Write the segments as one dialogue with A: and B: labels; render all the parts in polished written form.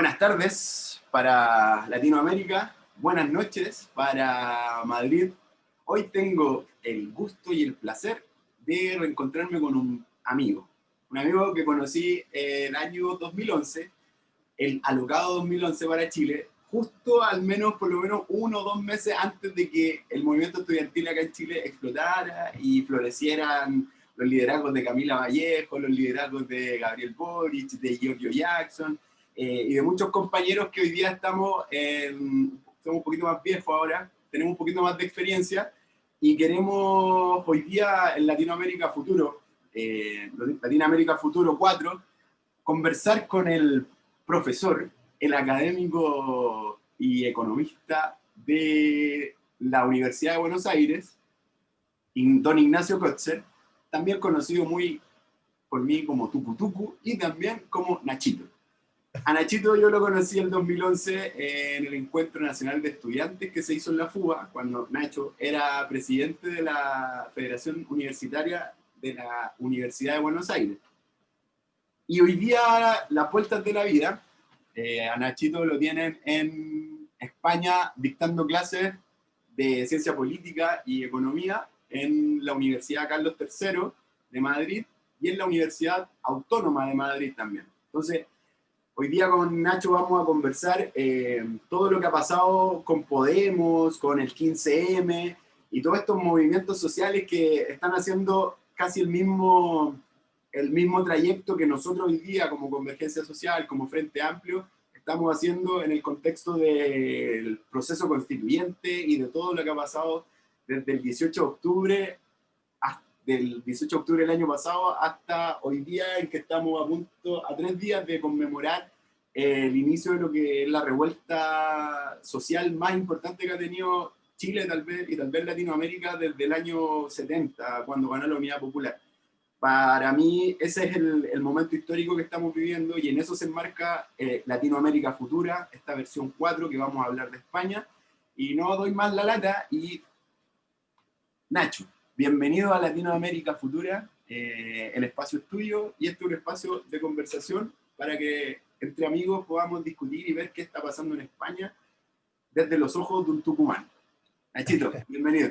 A: Buenas tardes para Latinoamérica, buenas noches para Madrid. Hoy tengo el gusto y el placer de reencontrarme con un amigo que conocí el año 2011, el alocado 2011 para Chile, justo al menos por lo menos 1 o 2 meses antes de que el movimiento estudiantil acá en Chile explotara y florecieran los liderazgos de Camila Vallejo, los liderazgos de Gabriel Boric, de Giorgio Jackson, y de muchos compañeros que hoy día somos un poquito más viejos ahora, tenemos un poquito más de experiencia y queremos hoy día en Latinoamérica Futuro, Latinoamérica Futuro 4, conversar con el profesor, el académico y economista de la Universidad de Buenos Aires, don Ignacio Kotzer, también conocido muy por mí como Tucu Tucu y también como Nachito. A Nachito yo lo conocí en 2011 en el Encuentro Nacional de Estudiantes que se hizo en la FUBA, cuando Nacho era presidente de la Federación Universitaria de la Universidad de Buenos Aires. Y hoy día, las vueltas de la vida, a Nachito lo tienen en España dictando clases de ciencia política y economía en la Universidad Carlos III de Madrid y en la Universidad Autónoma de Madrid también. Entonces, hoy día con Nacho vamos a conversar todo lo que ha pasado con Podemos, con el 15M y todos estos movimientos sociales que están haciendo casi el mismo trayecto que nosotros hoy día como Convergencia Social, como Frente Amplio, estamos haciendo en el contexto del proceso constituyente y de todo lo que ha pasado desde el 18 de octubre, del 18 de octubre del año pasado hasta hoy día, en que estamos a 3 días de conmemorar el inicio de lo que es la revuelta social más importante que ha tenido Chile tal vez Latinoamérica desde el año 70, cuando ganó la Unidad Popular. Para mí ese es el momento histórico que estamos viviendo y en eso se enmarca Latinoamérica Futura, esta versión 4 que vamos a hablar de España. Y no doy más la lata y Nacho, bienvenido a Latinoamérica Futura, el espacio es tuyo y este es un espacio de conversación para que entre amigos podamos discutir y ver qué está pasando en España desde los ojos de un tucumano. Nachito, bienvenido.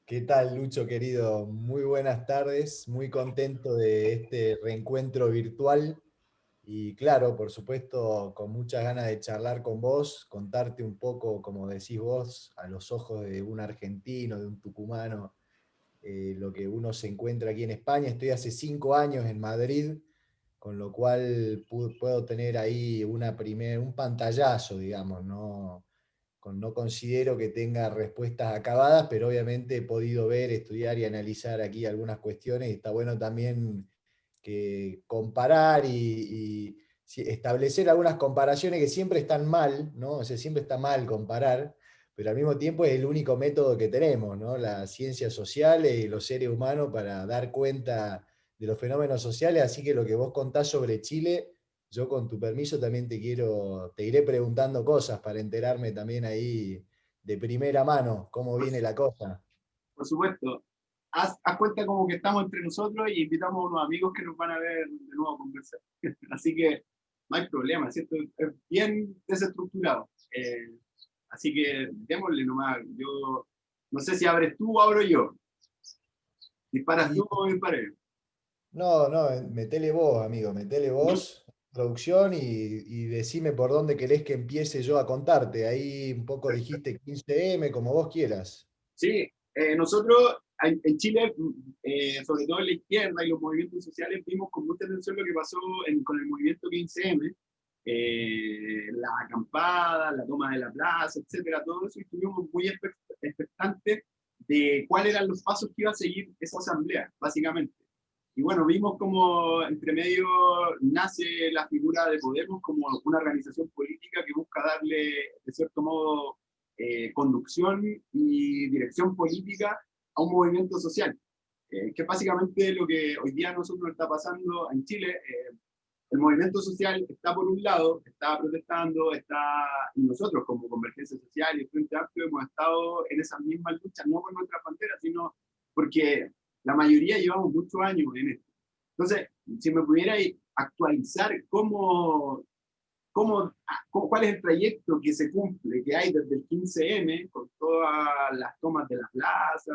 B: ¿Qué tal, Lucho, querido? Muy buenas tardes, muy contento de este reencuentro virtual y claro, por supuesto, con muchas ganas de charlar con vos, contarte un poco, como decís vos, a los ojos de un argentino, de un tucumano, lo que uno se encuentra aquí en España. Estoy hace 5 años en Madrid, con lo cual puedo tener ahí un pantallazo, digamos, ¿no? No considero que tenga respuestas acabadas, pero obviamente he podido ver, estudiar y analizar aquí algunas cuestiones, y está bueno también que comparar y establecer algunas comparaciones que siempre están mal, ¿no? O sea, siempre está mal comparar, pero al mismo tiempo es el único método que tenemos, ¿no? Las ciencias sociales y los seres humanos para dar cuenta de los fenómenos sociales, así que lo que vos contás sobre Chile, yo con tu permiso también te iré preguntando cosas para enterarme también ahí de primera mano cómo viene la cosa.
A: Por supuesto, haz cuenta como que estamos entre nosotros y invitamos a unos amigos que nos van a ver de nuevo a conversar. Así que no hay problema, ¿cierto? Es bien desestructurado. Así que démosle nomás. Yo no sé si abres tú o abro yo. ¿Disparas
B: Y
A: tú o disparé yo?
B: no, no, metele vos, amigo, metele
A: Yo-
B: vos, producción, y decime por dónde querés que empiece yo a contarte. Ahí un poco dijiste 15M, como vos quieras.
A: Sí, nosotros en Chile, sobre todo en la izquierda y los movimientos sociales, vimos con mucha atención lo que pasó con el movimiento 15M, la acampada, la toma de la plaza, etcétera, todo eso, y estuvimos muy expectantes de cuáles eran los pasos que iba a seguir esa asamblea, básicamente. Y bueno, vimos como entre medio nace la figura de Podemos como una organización política que busca darle, de cierto modo, conducción y dirección política a un movimiento social, que es básicamente lo que hoy día a nosotros está pasando en Chile. El movimiento social está por un lado, está protestando, y nosotros como Convergencia Social y Frente Amplio hemos estado en esas mismas luchas, no por nuestras banderas, sino porque la mayoría llevamos muchos años en esto. Entonces, si me pudiera actualizar cómo cuál es el trayecto que se cumple, que hay desde el 15M, con todas las tomas de la plaza,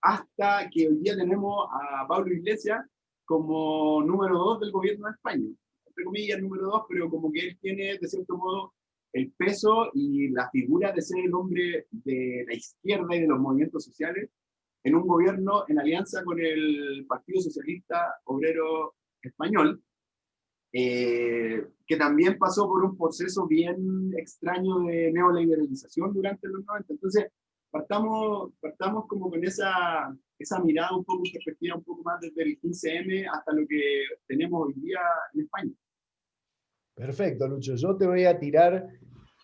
A: hasta que hoy día tenemos a Pablo Iglesias como número 2 del gobierno de España. Entre comillas, número 2, pero como que él tiene, de cierto modo, el peso y la figura de ser el hombre de la izquierda y de los movimientos sociales en un gobierno en alianza con el Partido Socialista Obrero Español, que también pasó por un proceso bien extraño de neoliberalización durante los 90. Entonces, partamos como con esa mirada un poco, perspectiva un poco más desde el 15M hasta lo que tenemos hoy día en España.
B: Perfecto, Lucho. Yo te voy a tirar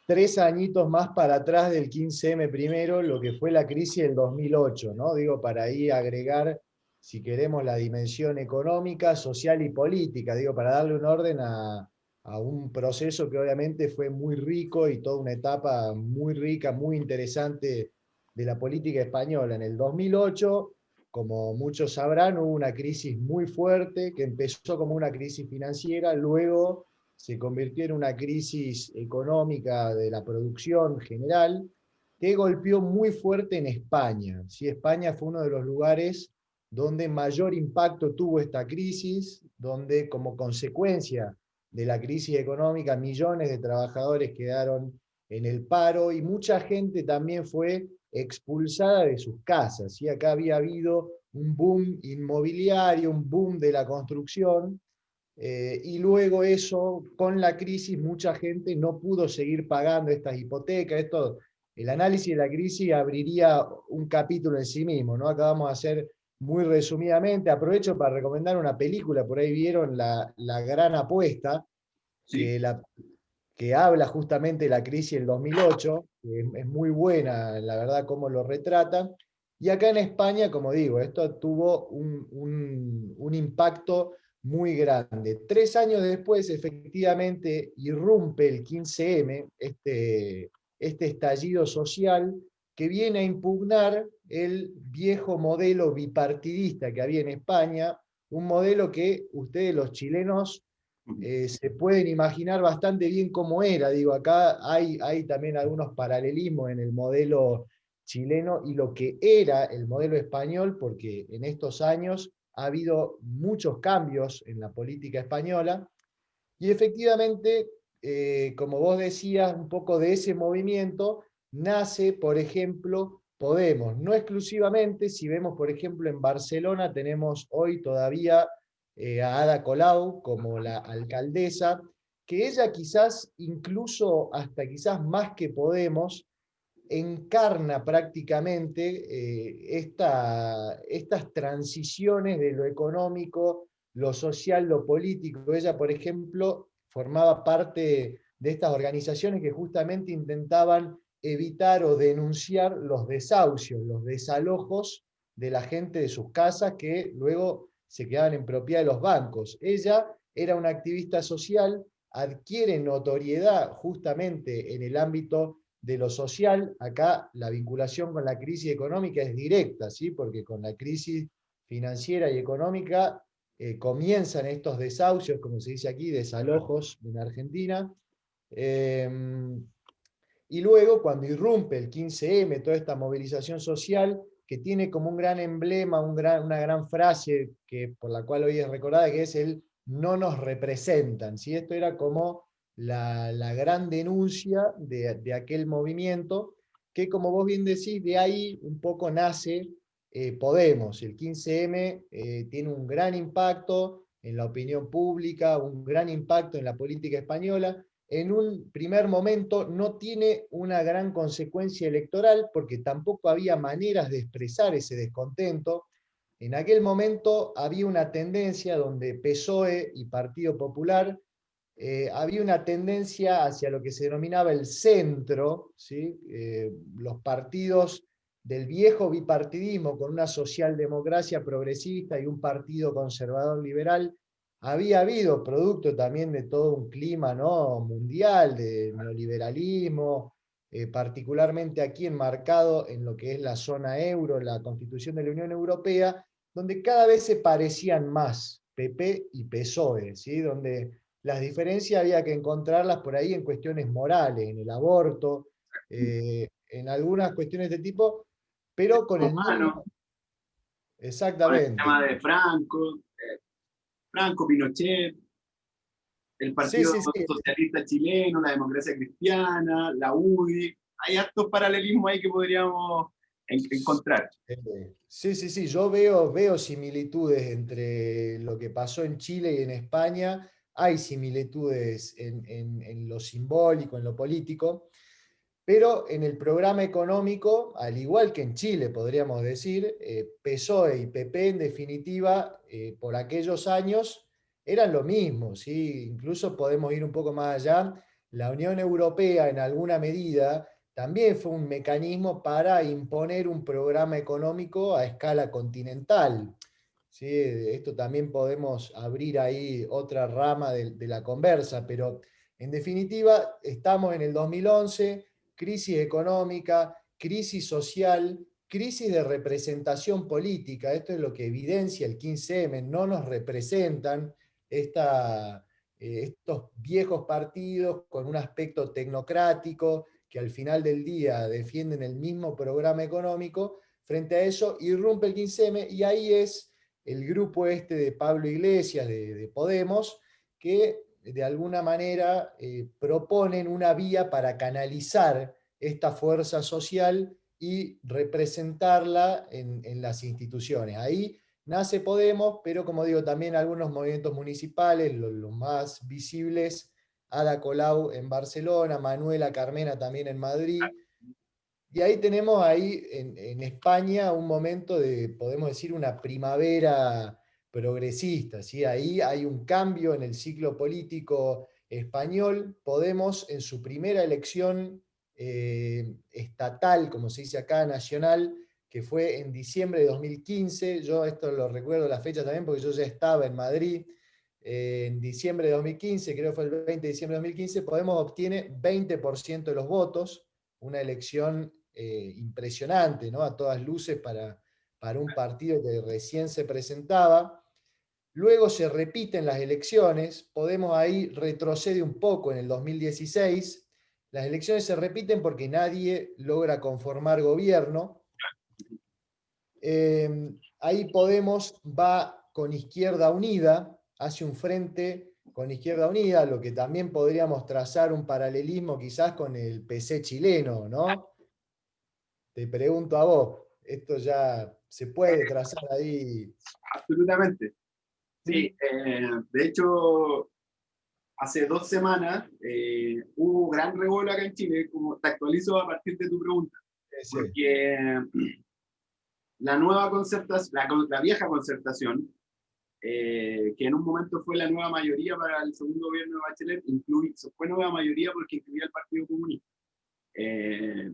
B: 3 añitos más para atrás del 15M primero, lo que fue la crisis del 2008, ¿no? Digo, para ahí agregar, si queremos, la dimensión económica, social y política, digo, para darle un orden a un proceso que obviamente fue muy rico y toda una etapa muy rica, muy interesante de la política española. En el 2008, como muchos sabrán, hubo una crisis muy fuerte que empezó como una crisis financiera, luego se convirtió en una crisis económica de la producción general que golpeó muy fuerte en España. ¿Sí? España fue uno de los lugares donde mayor impacto tuvo esta crisis, donde como consecuencia de la crisis económica millones de trabajadores quedaron en el paro y mucha gente también fue expulsada de sus casas. ¿Sí? Acá había habido un boom inmobiliario, un boom de la construcción, y luego eso, con la crisis, mucha gente no pudo seguir pagando estas hipotecas. El análisis de la crisis abriría un capítulo en sí mismo, ¿no? Acá vamos a hacer muy resumidamente. Aprovecho para recomendar una película, por ahí vieron La Gran Apuesta,
A: Sí.
B: que habla justamente de la crisis del 2008, que es muy buena, la verdad, cómo lo retrata. Y acá en España, como digo, esto tuvo un impacto muy grande. 3 años después, efectivamente, irrumpe el 15M, este estallido social que viene a impugnar el viejo modelo bipartidista que había en España, un modelo que ustedes los chilenos se pueden imaginar bastante bien cómo era. Digo, acá hay también algunos paralelismos en el modelo chileno y lo que era el modelo español, porque en estos años ha habido muchos cambios en la política española, y efectivamente, como vos decías, un poco de ese movimiento nace, por ejemplo, Podemos. No exclusivamente, si vemos, por ejemplo, en Barcelona tenemos hoy todavía a Ada Colau como la alcaldesa, que ella quizás, incluso hasta quizás más que Podemos, encarna prácticamente estas transiciones de lo económico, lo social, lo político. Ella, por ejemplo, formaba parte de estas organizaciones que justamente intentaban evitar o denunciar los desahucios, los desalojos de la gente de sus casas que luego se quedaban en propiedad de los bancos. Ella era una activista social, adquiere notoriedad justamente en el ámbito de lo social. Acá la vinculación con la crisis económica es directa, ¿sí? Porque con la crisis financiera y económica comienzan estos desahucios, como se dice aquí, desalojos en Argentina. Eh, y luego, cuando irrumpe el 15M, toda esta movilización social, que tiene como un gran emblema, una gran frase por la cual hoy es recordada, que es el "no nos representan". ¿Sí? Esto era como la gran denuncia de aquel movimiento, que como vos bien decís, de ahí un poco nace Podemos. El 15M tiene un gran impacto en la opinión pública, un gran impacto en la política española. En un primer momento no tiene una gran consecuencia electoral porque tampoco había maneras de expresar ese descontento. En aquel momento había una tendencia donde PSOE y Partido Popular, había una tendencia hacia lo que se denominaba el centro, ¿sí? Los partidos del viejo bipartidismo con una socialdemocracia progresista y un partido conservador liberal. Había habido, producto también de todo un clima, ¿no?, mundial de neoliberalismo, particularmente aquí enmarcado en lo que es la zona euro, la constitución de la Unión Europea, donde cada vez se parecían más PP y PSOE, ¿sí? Donde las diferencias había que encontrarlas por ahí en cuestiones morales, en el aborto, en algunas cuestiones de tipo, pero con el mismo,
A: Humano, con el
B: exactamente.
A: tema de Franco, Franco, Pinochet, el
B: Sí,
A: Partido
B: sí, sí.
A: Socialista Chileno, la Democracia Cristiana, la UDI. Hay hartos paralelismos ahí que podríamos encontrar.
B: Sí, sí, sí, yo veo similitudes entre lo que pasó en Chile y en España. Hay similitudes en lo simbólico, en lo político, pero en el programa económico, al igual que en Chile, podríamos decir, PSOE y PP en definitiva, por aquellos años, eran lo mismo, ¿sí? Incluso podemos ir un poco más allá. La Unión Europea, en alguna medida, también fue un mecanismo para imponer un programa económico a escala continental. ¿Sí? Esto también podemos abrir ahí otra rama de la conversa, pero en definitiva estamos en el 2011, crisis económica, crisis social, crisis de representación política. Esto es lo que evidencia el 15M, no nos representan estos viejos partidos con un aspecto tecnocrático que al final del día defienden el mismo programa económico. Frente a eso irrumpe el 15M y ahí es el grupo este de Pablo Iglesias, de Podemos, que de alguna manera proponen una vía para canalizar esta fuerza social y representarla en las instituciones. Ahí nace Podemos, pero como digo, también algunos movimientos municipales, los más visibles, Ada Colau en Barcelona, Manuela Carmena también en Madrid, y ahí tenemos ahí en España un momento de, podemos decir, una primavera progresista, ¿sí? Ahí hay un cambio en el ciclo político español. Podemos, en su primera elección estatal, como se dice acá, nacional, que fue en diciembre de 2015, yo esto lo recuerdo la fecha también porque yo ya estaba en Madrid, en diciembre de 2015, creo que fue el 20 de diciembre de 2015, Podemos obtiene 20% de los votos, una elección impresionante, ¿no? A todas luces para un partido que recién se presentaba. Luego se repiten las elecciones, Podemos ahí retrocede un poco en el 2016, las elecciones se repiten porque nadie logra conformar gobierno. Ahí Podemos va con Izquierda Unida, hace un frente con Izquierda Unida, lo que también podríamos trazar un paralelismo quizás con el PC chileno, ¿no? Te pregunto a vos, esto ya se puede trazar ahí.
A: Absolutamente. Sí,
B: ¿Mm?
A: de hecho, hace 2 semanas hubo gran revuelo acá en Chile, como te actualizo a partir de tu pregunta,
B: Sí,
A: porque la nueva concertación, la vieja concertación, que en un momento fue la nueva mayoría para el segundo gobierno de Bachelet, fue nueva mayoría porque incluía al Partido Comunista. Eh,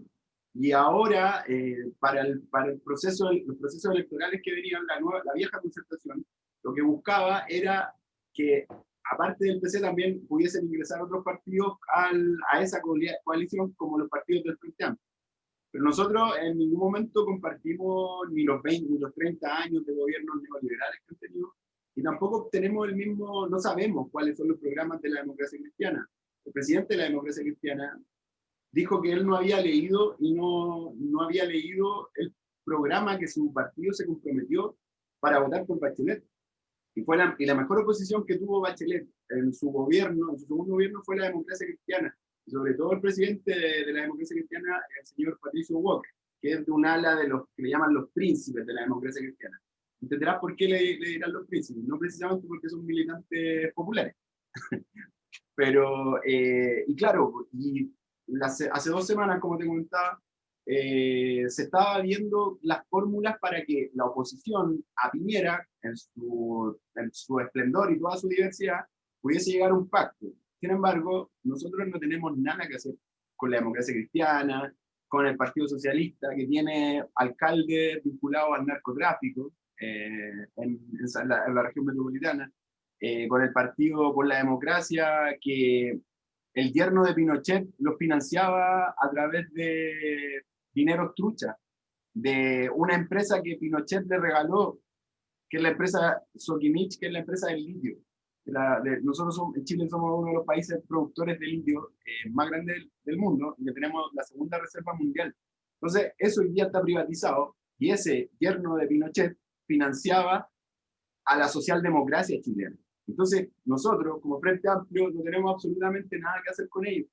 A: y ahora, para los procesos electorales que venían, la vieja concertación, lo que buscaba era que, aparte del PC, también pudiesen ingresar otros partidos a esa coalición, como los partidos del Frente Amplio. Pero nosotros en ningún momento compartimos ni los 20 ni los 30 años de gobiernos neoliberales que han tenido, y tampoco tenemos el mismo, no sabemos cuáles son los programas de la democracia cristiana. El presidente de la democracia cristiana dijo que él no había leído y no había leído el programa que su partido se comprometió para votar por Bachelet. Y la mejor oposición que tuvo Bachelet en su gobierno, en su segundo gobierno, fue la democracia cristiana. Y sobre todo el presidente de la democracia cristiana, el señor Patricio Walker, que es de un ala de los que le llaman los príncipes de la democracia cristiana. Entenderás por qué le dirán los príncipes, no precisamente porque son militantes populares. Pero, y claro, hace 2 semanas, como te comentaba, se estaba viendo las fórmulas para que la oposición a Piñera, en su esplendor y toda su diversidad, pudiese llegar a un pacto. Sin embargo, nosotros no tenemos nada que hacer con la democracia cristiana, con el Partido Socialista, que tiene alcaldes vinculados al narcotráfico en la región metropolitana, con el Partido por la Democracia, que el yerno de Pinochet lo financiaba a través de dineros trucha, de una empresa que Pinochet le regaló, que es la empresa Sokimich, que es la empresa del litio. nosotros en Chile somos uno de los países productores de litio más grandes del mundo, y que tenemos la segunda reserva mundial. Entonces, eso hoy día está privatizado, y ese yerno de Pinochet financiaba a la socialdemocracia chilena. Entonces, nosotros, como Frente Amplio, no tenemos absolutamente nada que hacer con ellos.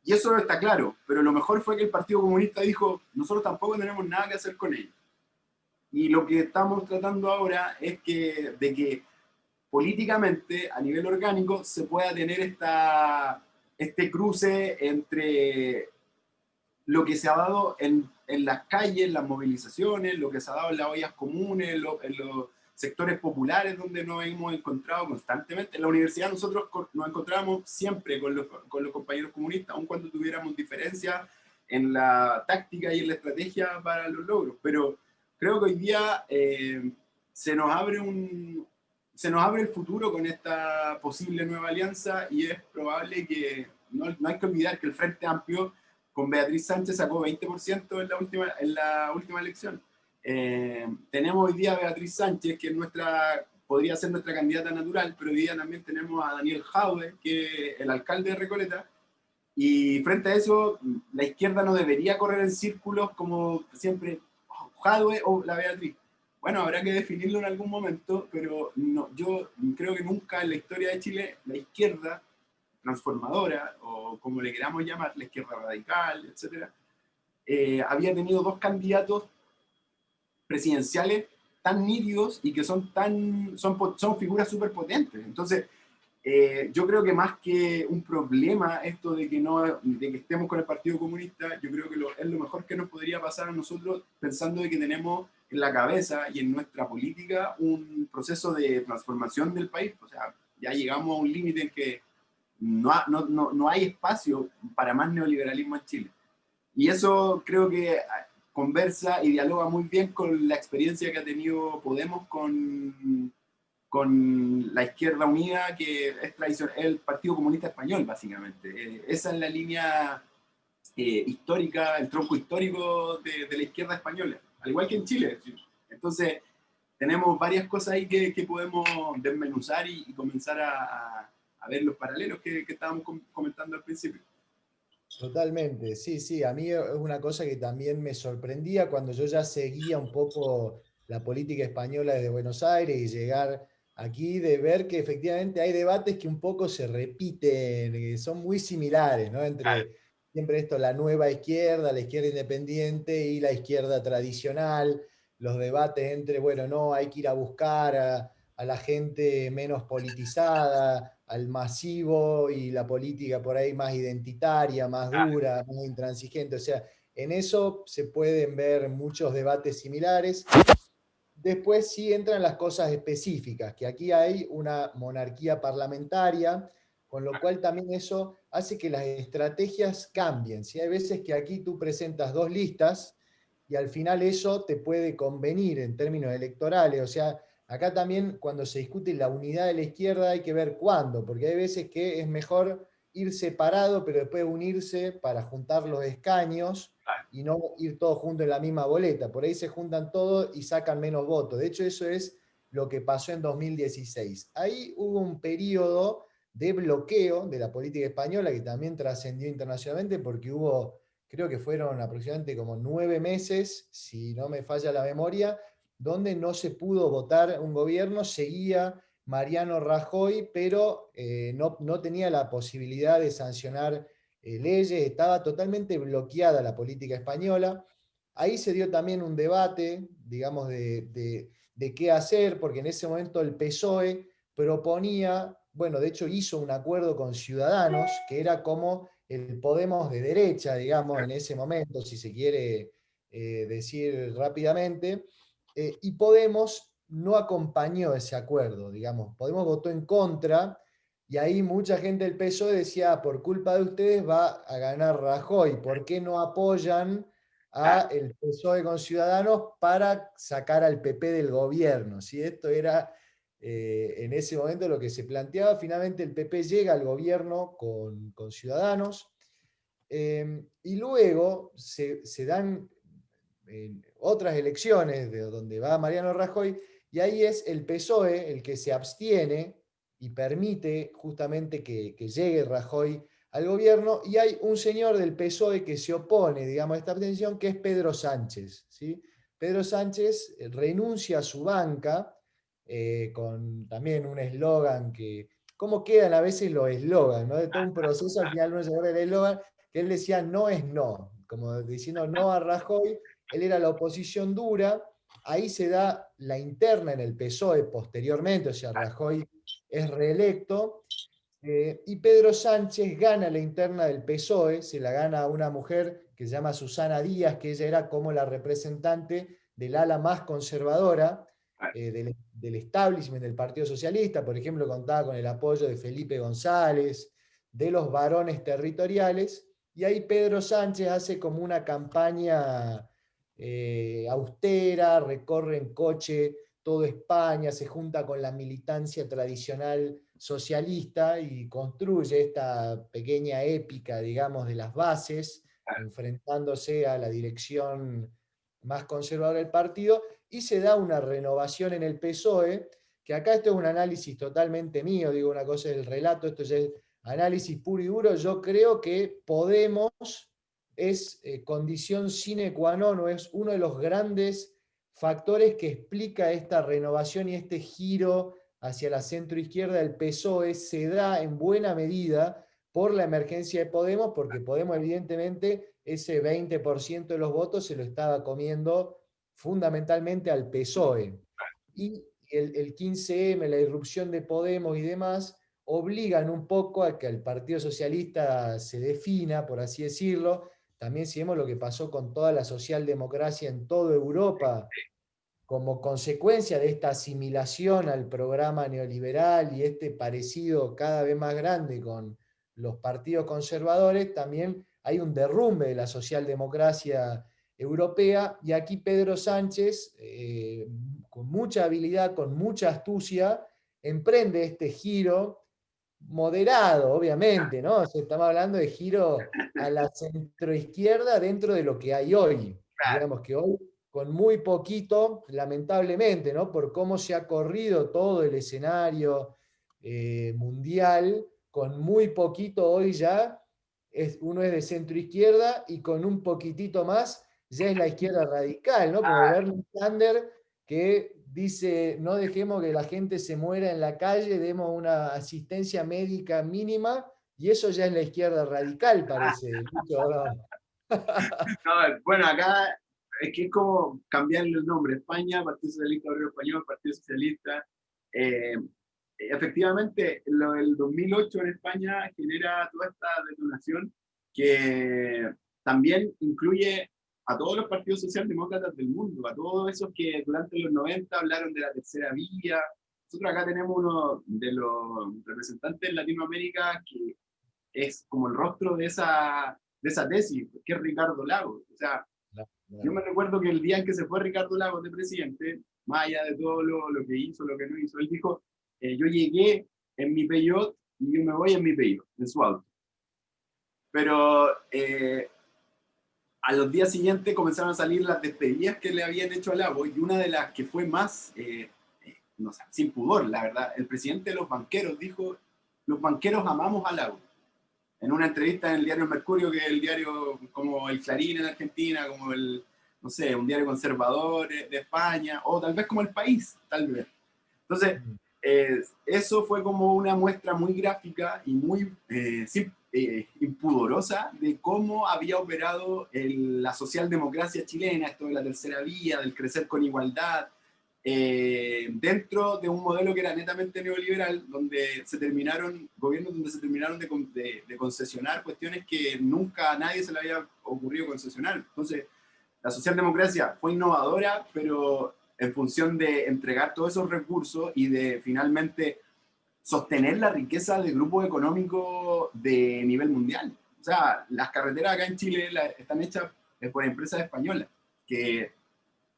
A: Y eso no está claro, pero lo mejor fue que el Partido Comunista dijo, nosotros tampoco tenemos nada que hacer con ellos. Y lo que estamos tratando ahora es de que políticamente, a nivel orgánico, se pueda tener este cruce entre lo que se ha dado en las calles, en las movilizaciones, lo que se ha dado en las ollas comunes, en los sectores populares donde nos hemos encontrado constantemente. En la universidad nosotros nos encontramos siempre con los compañeros comunistas, aun cuando tuviéramos diferencias en la táctica y en la estrategia para los logros. Pero creo que hoy día se nos abre el futuro con esta posible nueva alianza, y es probable que, no hay que olvidar que el Frente Amplio con Beatriz Sánchez sacó 20% en la última elección. Tenemos hoy día a Beatriz Sánchez, que es podría ser nuestra candidata natural, pero hoy día también tenemos a Daniel Jadwe, que es el alcalde de Recoleta, y frente a eso, la izquierda no debería correr en círculos como siempre, Jadwe o la Beatriz. Bueno, habrá que definirlo en algún momento, pero no, yo creo que nunca en la historia de Chile la izquierda transformadora, o como le queramos llamar, la izquierda radical, etcétera, había tenido dos candidatos presidenciales tan nítidos y que son figuras súper potentes. Entonces, yo creo que más que un problema esto de que estemos con el Partido Comunista, yo creo que es lo mejor que nos podría pasar a nosotros, pensando de que tenemos en la cabeza y en nuestra política un proceso de transformación del país. O sea, ya llegamos a un límite en que no hay espacio para más neoliberalismo en Chile. Y eso creo que conversa y dialoga muy bien con la experiencia que ha tenido Podemos con la Izquierda Unida, que es el Partido Comunista Español, básicamente. Esa es la línea histórica, el tronco histórico de la izquierda española, al igual que en Chile. Entonces, tenemos varias cosas ahí que podemos desmenuzar y comenzar a ver los paralelos que estábamos comentando al principio.
B: Totalmente, sí, sí, a mí es una cosa que también me sorprendía cuando yo ya seguía un poco la política española desde Buenos Aires y llegar aquí, de ver que efectivamente hay debates que un poco se repiten, que son muy similares, ¿no?
A: Claro.
B: Entre siempre esto, la nueva izquierda, la izquierda independiente y la izquierda tradicional, los debates entre, bueno, no, hay que ir a buscar a la gente menos politizada, al masivo, y la política por ahí más identitaria, más dura, más intransigente. O sea, en eso se pueden ver muchos debates similares. Después sí entran las cosas específicas, que aquí hay una monarquía parlamentaria, con lo cual también eso hace que las estrategias cambien. ¿Sí? Hay veces que aquí tú presentas dos listas y al final eso te puede convenir en términos electorales. O sea, acá también cuando se discute la unidad de la izquierda hay que ver cuándo, porque hay veces que es mejor ir separado, pero después unirse para juntar los escaños y no ir todos juntos en la misma boleta. Por ahí se juntan todos y sacan menos votos. De hecho, eso es lo que pasó en 2016. Ahí hubo un periodo de bloqueo de la política española que también trascendió internacionalmente, porque hubo, creo que fueron aproximadamente como 9 meses, si no me falla la memoria, donde no se pudo votar un gobierno, seguía Mariano Rajoy, pero no tenía la posibilidad de sancionar leyes, estaba totalmente bloqueada la política española. Ahí se dio también un debate, digamos, de qué hacer, porque en ese momento el PSOE proponía, bueno, de hecho hizo un acuerdo con Ciudadanos, que era como el Podemos de derecha, digamos, en ese momento, si se quiere decir rápidamente, y Podemos no acompañó ese acuerdo, digamos, Podemos votó en contra, y ahí mucha gente del PSOE decía, por culpa de ustedes va a ganar Rajoy, ¿por qué no apoyan a el PSOE con Ciudadanos para sacar al PP del gobierno? ¿Sí? Esto era en ese momento lo que se planteaba. Finalmente el PP llega al gobierno con Ciudadanos, y luego se dan otras elecciones de donde va Mariano Rajoy, y ahí es el PSOE el que se abstiene y permite justamente que llegue Rajoy al gobierno, y hay un señor del PSOE que se opone, digamos, a esta abstención, que es Pedro Sánchez, ¿sí? Pedro Sánchez renuncia a su banca, con también un eslogan que, ¿cómo quedan a veces los eslogans, ¿no? De todo un proceso, al final uno se acuerda del eslogan, que él decía no es no, como diciendo no a Rajoy, él era la oposición dura, ahí se da la interna en el PSOE posteriormente, o sea, Rajoy es reelecto, y Pedro Sánchez gana la interna del PSOE, se la gana a una mujer que se llama Susana Díaz, que ella era como la representante del ala más conservadora del establishment del Partido Socialista. Por ejemplo, contaba con el apoyo de Felipe González, de los varones territoriales, y ahí Pedro Sánchez hace como una campaña austera, recorre en coche toda España, se junta con la militancia tradicional socialista y construye esta pequeña épica, digamos, de las bases, enfrentándose a la dirección más conservadora del partido, y se da una renovación en el PSOE, que acá esto es un análisis totalmente mío, digo, una cosa es el relato, esto ya es análisis puro y duro. Yo creo que Podemos es condición sine qua non, o es uno de los grandes factores que explica esta renovación y este giro hacia la centroizquierda del PSOE. Se da en buena medida por la emergencia de Podemos, porque Podemos evidentemente ese 20% de los votos se lo estaba comiendo fundamentalmente al PSOE. Y el 15M, la irrupción de Podemos y demás, obligan un poco a que el Partido Socialista se defina, por así decirlo. También si vemos lo que pasó con toda la socialdemocracia en toda Europa, como consecuencia de esta asimilación al programa neoliberal y este parecido cada vez más grande con los partidos conservadores, también hay un derrumbe de la socialdemocracia europea, y aquí Pedro Sánchez, con mucha habilidad, con mucha astucia, emprende este giro moderado, obviamente, ¿no? O sea, estamos hablando de giro a la centroizquierda dentro de lo que hay hoy. Digamos que hoy, con muy poquito, lamentablemente, ¿no? Por cómo se ha corrido todo el escenario mundial, con muy poquito hoy ya uno es de centroizquierda, y con un poquitito más ya es la izquierda radical, ¿no? Como Bernie Sanders, que dice, no dejemos que la gente se muera en la calle, demos una asistencia médica mínima, y eso ya es la izquierda radical, parece.
A: No, bueno, acá es que es como cambiarle el nombre. España, Partido Socialista Obrero Español, Partido Socialista. Eh, Efectivamente, el 2008 en España genera toda esta detonación que también incluye a todos los partidos socialdemócratas del mundo, a todos esos que durante los 90 hablaron de la tercera vía. Nosotros acá tenemos uno de los representantes en Latinoamérica que es como el rostro de esa tesis, que es Ricardo Lagos. O sea, yo me recuerdo que el día en que se fue Ricardo Lagos de presidente, más allá de todo lo que hizo, lo que no hizo, él dijo, yo llegué en mi Peugeot y yo me voy en mi Peugeot, en su auto. Pero a los días siguientes comenzaron a salir las despedidas que le habían hecho a Lagos, y una de las que fue más, no sé, sin pudor, la verdad, el presidente de los banqueros dijo, los banqueros amamos a Lagos. En una entrevista en el diario Mercurio, que es el diario como el Clarín en Argentina, como el, no sé, un diario conservador de España, o tal vez como El País, tal vez. Entonces, eso fue como una muestra muy gráfica y muy impudorosa de cómo había operado la socialdemocracia chilena, esto de la tercera vía, del crecer con igualdad, dentro de un modelo que era netamente neoliberal, donde gobiernos donde se terminaron de concesionar cuestiones que nunca a nadie se le había ocurrido concesionar. Entonces, la socialdemocracia fue innovadora, pero en función de entregar todos esos recursos y de finalmente sostener la riqueza de grupos económicos de nivel mundial. O sea, las carreteras acá en Chile están hechas por empresas españolas que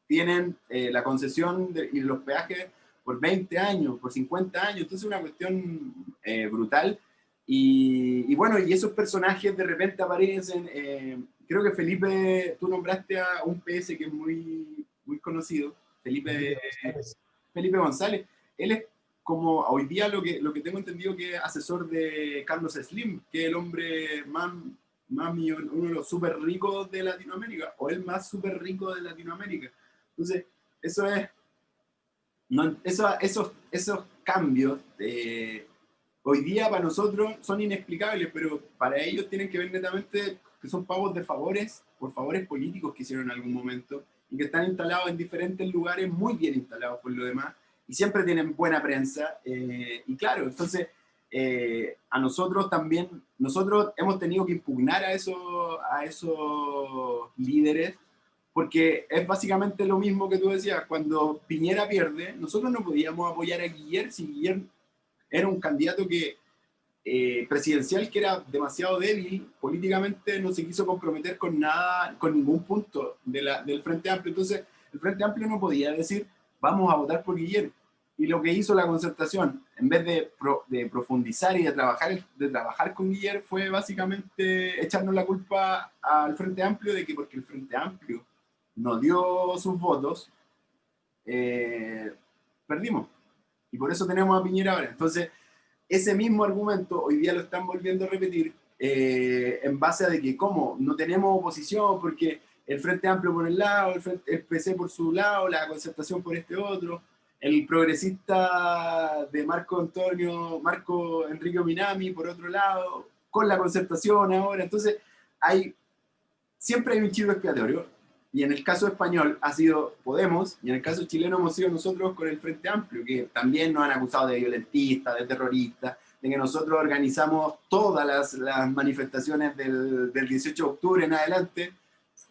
A: tienen la concesión y los peajes por 20 años, por 50 años. Entonces es una cuestión brutal. Y bueno, y esos personajes de repente aparecen. Creo que Felipe, tú nombraste a un PS que es muy, muy conocido. Felipe Felipe González. Él es como hoy día lo que tengo entendido que es asesor de Carlos Slim, que es el hombre uno de los súper ricos de Latinoamérica, o el más súper rico de Latinoamérica. Entonces, eso es, no, esos cambios hoy día para nosotros son inexplicables, pero para ellos tienen que ver netamente que son pagos de favores, por favores políticos que hicieron en algún momento, y que están instalados en diferentes lugares, muy bien instalados por lo demás, y siempre tienen buena prensa, y claro, entonces a nosotros también, nosotros hemos tenido que impugnar a esos líderes, porque es básicamente lo mismo que tú decías, cuando Piñera pierde, nosotros no podíamos apoyar a Guillermo si Guillermo era un candidato que presidencial que era demasiado débil, políticamente no se quiso comprometer con nada, con ningún punto del Frente Amplio. Entonces, el Frente Amplio no podía decir, vamos a votar por Guillermo. Y lo que hizo la Concertación, en vez de profundizar y de trabajar con Guillermo, fue básicamente echarnos la culpa al Frente Amplio de que porque el Frente Amplio no dio sus votos, perdimos. Y por eso tenemos a Piñera ahora. Entonces, ese mismo argumento hoy día lo están volviendo a repetir en base a de que como no tenemos oposición porque el Frente Amplio por el lado, el PC por su lado, la Concertación por este otro, el progresista de Marco Enrique Minami por otro lado, con la Concertación ahora. Entonces, siempre hay un chivo expiatorio, y en el caso español ha sido Podemos, y en el caso chileno hemos sido nosotros con el Frente Amplio, que también nos han acusado de violentistas, de terroristas, de que nosotros organizamos todas las manifestaciones del 18 de octubre en adelante.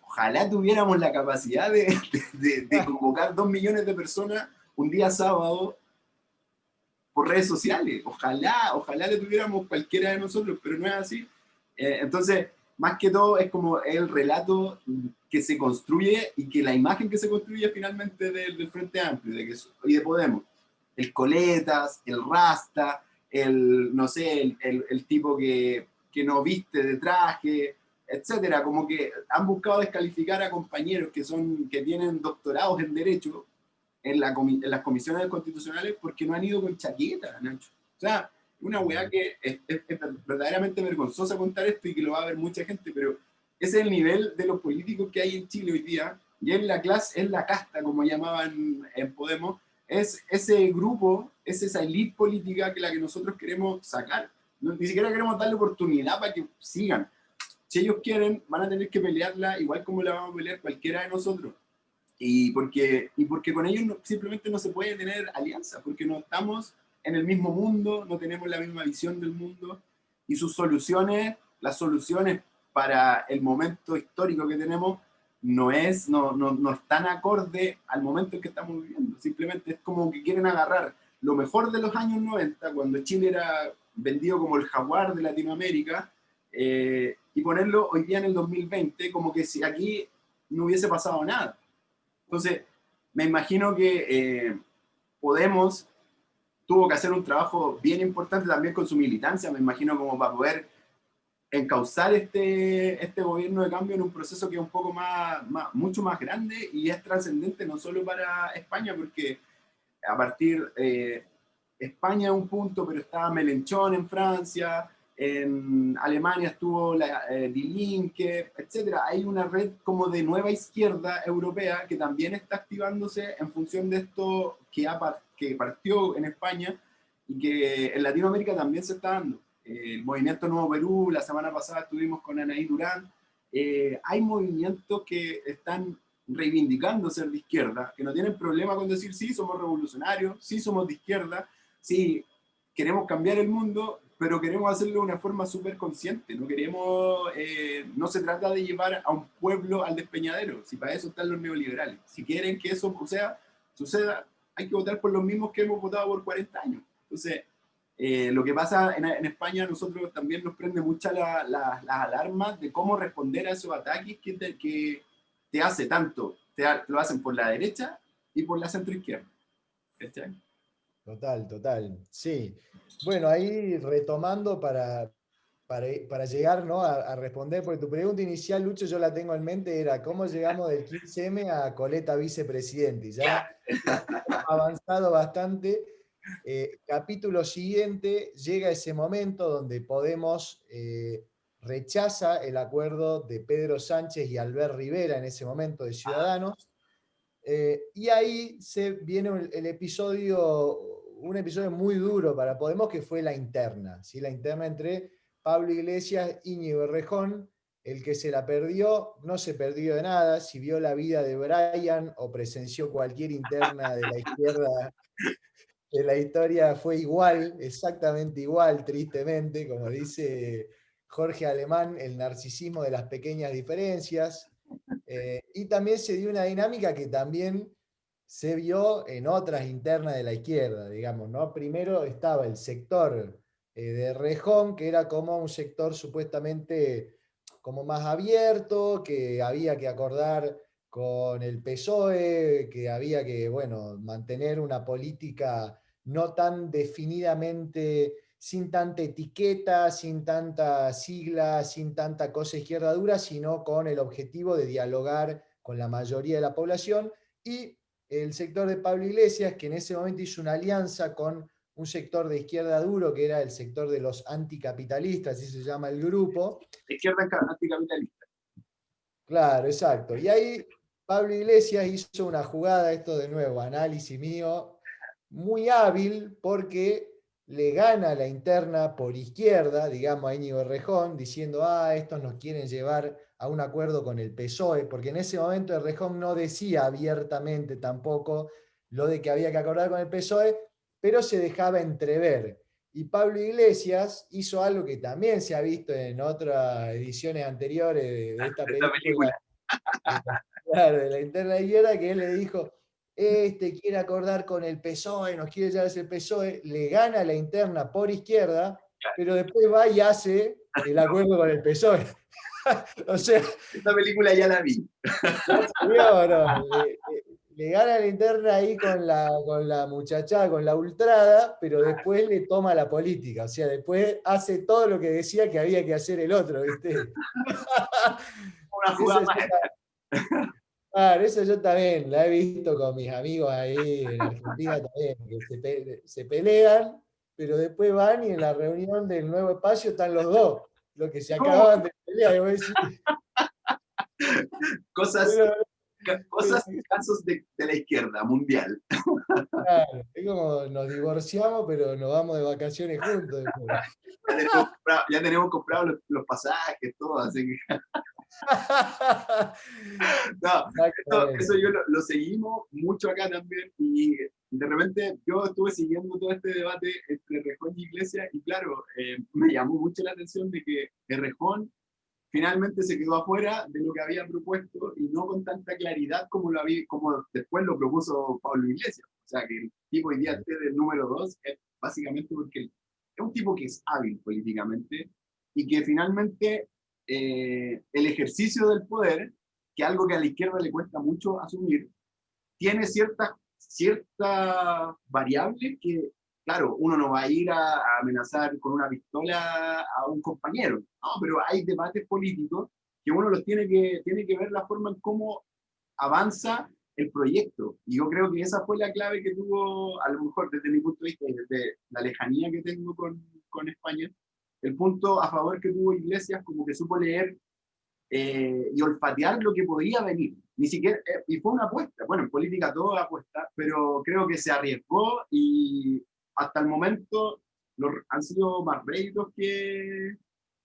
A: Ojalá tuviéramos la capacidad de convocar 2 millones de personas un día sábado por redes sociales. Ojalá le tuviéramos cualquiera de nosotros, pero no es así. Entonces, más que todo es como el relato que se construye y que la imagen que se construye finalmente del Frente Amplio y de Podemos. El coletas, el rasta, no sé, el tipo que no viste de traje, etcétera. Como que han buscado descalificar a compañeros que tienen doctorados en Derecho en las comisiones constitucionales porque no han ido con chaqueta, Nacho. O sea, una weá que es verdaderamente vergonzosa contar esto y que lo va a ver mucha gente, pero ese es el nivel de los políticos que hay en Chile hoy día, y es la clase, es la casta, como llamaban en Podemos, es ese grupo, es esa élite política que la que nosotros queremos sacar. Ni siquiera queremos darle oportunidad para que sigan. Si ellos quieren, van a tener que pelearla igual como la vamos a pelear cualquiera de nosotros. Y porque con ellos simplemente no se puede tener alianza, porque no estamos en el mismo mundo, no tenemos la misma visión del mundo, y sus soluciones, las soluciones para el momento histórico que tenemos, no están acorde al momento en que estamos viviendo. Simplemente es como que quieren agarrar lo mejor de los años 90, cuando Chile era vendido como el jaguar de Latinoamérica, y ponerlo hoy día en el 2020, como que si aquí no hubiese pasado nada. Entonces, me imagino que Podemos tuvo que hacer un trabajo bien importante también con su militancia, me imagino, como para poder encauzar este gobierno de cambio en un proceso que es un poco mucho más grande y es trascendente no solo para España, porque a partir España es un punto, pero estaba Melenchon en Francia, en Alemania estuvo Die Linke, etc. Hay una red como de nueva izquierda europea que también está activándose en función de esto que partió en España y que en Latinoamérica también se está dando. El movimiento Nuevo Perú, la semana pasada estuvimos con Anaí Durán. Hay movimientos que están reivindicando ser de izquierda, que no tienen problema con decir sí, somos revolucionarios, sí, somos de izquierda, sí, queremos cambiar el mundo, pero queremos hacerlo de una forma súper consciente. No se trata de llevar a un pueblo al despeñadero, si para eso están los neoliberales. Si quieren que eso suceda, hay que votar por los mismos que hemos votado por 40 años. Entonces, lo que pasa en España, nosotros también nos prende mucha las alarmas de cómo responder a esos ataques que te hace tanto, lo hacen por la derecha y por la centroizquierda. ¿Cachai?
B: Total, total. Sí. Bueno, ahí retomando para para llegar, ¿no?, a responder, porque tu pregunta inicial, Lucho, yo la tengo en mente, era cómo llegamos del 15M a Coleta vicepresidente. Y ya hemos avanzado bastante. Capítulo siguiente, llega ese momento donde Podemos rechaza el acuerdo de Pedro Sánchez y Albert Rivera, en ese momento de Ciudadanos, y ahí se viene un episodio muy duro para Podemos, que fue la interna, ¿sí? La interna entre Pablo Iglesias y Íñigo Errejón. El que se la perdió, no se perdió de nada. Si vio la vida de Brian o presenció cualquier interna de la izquierda de la historia, fue igual, exactamente igual, tristemente, como dice Jorge Alemán, el narcisismo de las pequeñas diferencias. Y también se dio una dinámica que también se vio en otras internas de la izquierda, digamos, ¿no? Primero estaba el sector de Rejón, que era como un sector supuestamente como más abierto, que había que acordar con el PSOE, que había que, bueno, mantener una política no tan definidamente, sin tanta etiqueta, sin tanta sigla, sin tanta cosa izquierda dura, sino con el objetivo de dialogar con la mayoría de la población. Y el sector de Pablo Iglesias, que en ese momento hizo una alianza con un sector de izquierda duro, que era el sector de los anticapitalistas, así se llama el grupo.
A: Izquierda anticapitalista.
B: Claro, exacto. Y ahí Pablo Iglesias hizo una jugada, esto de nuevo, análisis mío, muy hábil, porque le gana la interna por izquierda, digamos, a Íñigo Errejón, diciendo, estos nos quieren llevar a un acuerdo con el PSOE, porque en ese momento Errejón no decía abiertamente tampoco lo de que había que acordar con el PSOE, pero se dejaba entrever. Y Pablo Iglesias hizo algo que también se ha visto en otras ediciones anteriores de esta
A: Esta
B: película,
A: película.
B: claro, de la interna izquierda, que él le dijo, este quiere acordar con el PSOE, nos quiere llevar el PSOE, le gana la interna por izquierda, pero después va y hace el acuerdo con el PSOE. O sea,
A: Esta película ya la vi.
B: ya se vio, ¿no? Le gana la interna ahí con la muchachada, con la ultrada, pero después le toma la política. O sea, después hace todo lo que decía que había que hacer el otro, ¿viste?
A: Una
B: Eso
A: jugada más.
B: Claro, eso yo también la he visto con mis amigos ahí en Argentina también, que se pelean, pero después van y en la reunión del nuevo espacio están los dos, los que se
A: No,
B: acababan de pelear. Y vos decís,
A: cosas,
B: pero,
A: cosas, casos de la izquierda mundial.
B: claro, es como nos divorciamos, pero nos vamos de vacaciones juntos después.
A: Ya tenemos comprado los pasajes, todo, así que no, eso
B: Exactamente.
A: yo lo seguimos mucho acá también y de repente yo estuve siguiendo todo este debate entre Errejón y Iglesias y claro, me llamó mucho la atención de que Errejón finalmente se quedó afuera de lo que había propuesto y no con tanta claridad como después lo propuso Pablo Iglesias. O sea, que el tipo hoy día esté del número 2 es básicamente porque es un tipo que es hábil políticamente y que finalmente el ejercicio del poder, que es algo que a la izquierda le cuesta mucho asumir, tiene cierta variable que, claro, uno no va a ir a amenazar con una pistola a un compañero, no, pero hay debates políticos que uno los tiene que ver la forma en cómo avanza el proyecto. Y yo creo que esa fue la clave que tuvo, a lo mejor desde mi punto de vista y desde la lejanía que tengo con España, el punto a favor que tuvo Iglesias, como que supo leer y olfatear lo que podía venir. Ni siquiera, y fue una apuesta. Bueno, en política todo es apuesta, pero creo que se arriesgó y hasta el momento han sido más réditos que,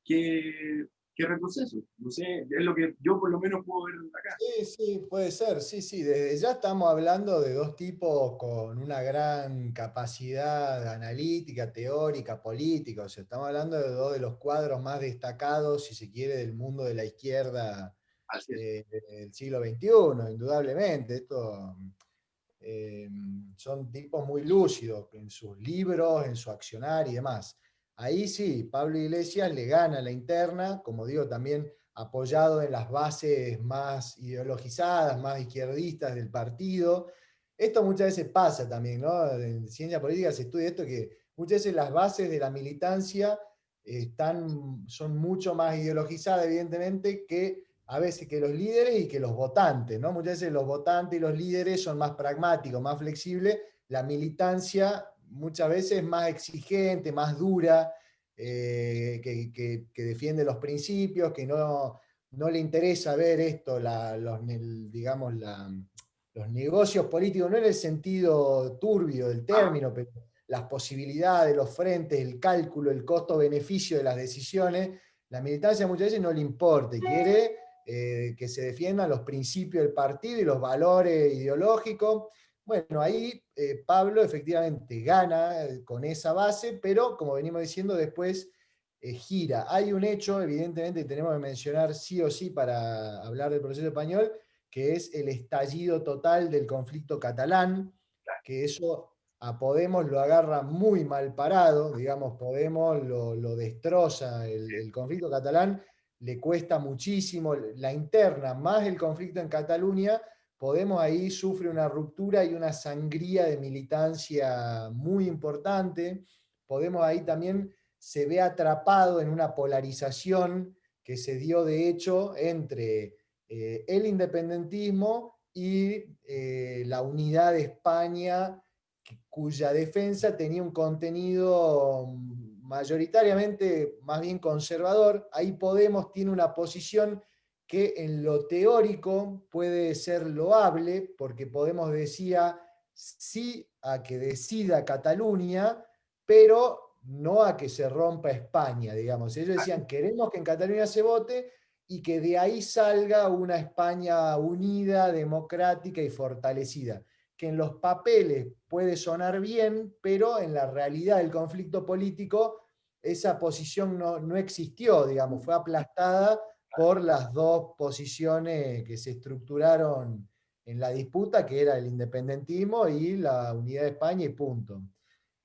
A: que retrocesos. No sé, es lo que yo por lo menos puedo ver desde acá.
B: Sí, sí, puede ser, sí, sí. Desde ya estamos hablando de dos tipos con una gran capacidad analítica, teórica, política. O sea, estamos hablando de dos de los cuadros más destacados, si se quiere, del mundo de la izquierda
A: Así es.
B: del siglo XXI, indudablemente. Eh, Son tipos muy lúcidos en sus libros, en su accionar y demás. Ahí sí, Pablo Iglesias le gana la interna, como digo, también apoyado en las bases más ideologizadas, más izquierdistas del partido. Esto muchas veces pasa también, ¿no? En ciencia política se estudia esto, que muchas veces las bases de la militancia son mucho más ideologizadas, evidentemente, que a veces que los líderes y que los votantes, ¿no? Muchas veces los votantes y los líderes son más pragmáticos, más flexibles, la militancia muchas veces más exigente, más dura, que defiende los principios, que no le interesa ver esto, digamos, los negocios políticos, no en el sentido turbio del
A: Ah,
B: término, pero las posibilidades, los frentes, el cálculo, el costo-beneficio de las decisiones, la militancia muchas veces no le importa y quiere que se defiendan los principios del partido y los valores ideológicos. Bueno, ahí Pablo efectivamente gana con esa base, pero como venimos diciendo, después gira. Hay un hecho, evidentemente, que tenemos que mencionar sí o sí para hablar del proceso español, que es el estallido total del conflicto catalán, que eso a Podemos lo agarra muy mal parado, digamos, Podemos lo destroza, el conflicto catalán le cuesta muchísimo, la interna más el conflicto en Cataluña, Podemos ahí sufre una ruptura y una sangría de militancia muy importante, Podemos ahí también se ve atrapado en una polarización que se dio de hecho entre el independentismo y la unidad de España, cuya defensa tenía un contenido mayoritariamente más bien conservador. Ahí Podemos tiene una posición que en lo teórico puede ser loable, porque Podemos decía sí a que decida Cataluña, pero no a que se rompa España, digamos. Ellos decían, queremos que en Cataluña se vote y que de ahí salga una España unida, democrática y fortalecida, que en los papeles puede sonar bien, pero en la realidad del conflicto político esa posición no existió, digamos, fue aplastada por las dos posiciones que se estructuraron en la disputa, que era el independentismo y la unidad de España y punto.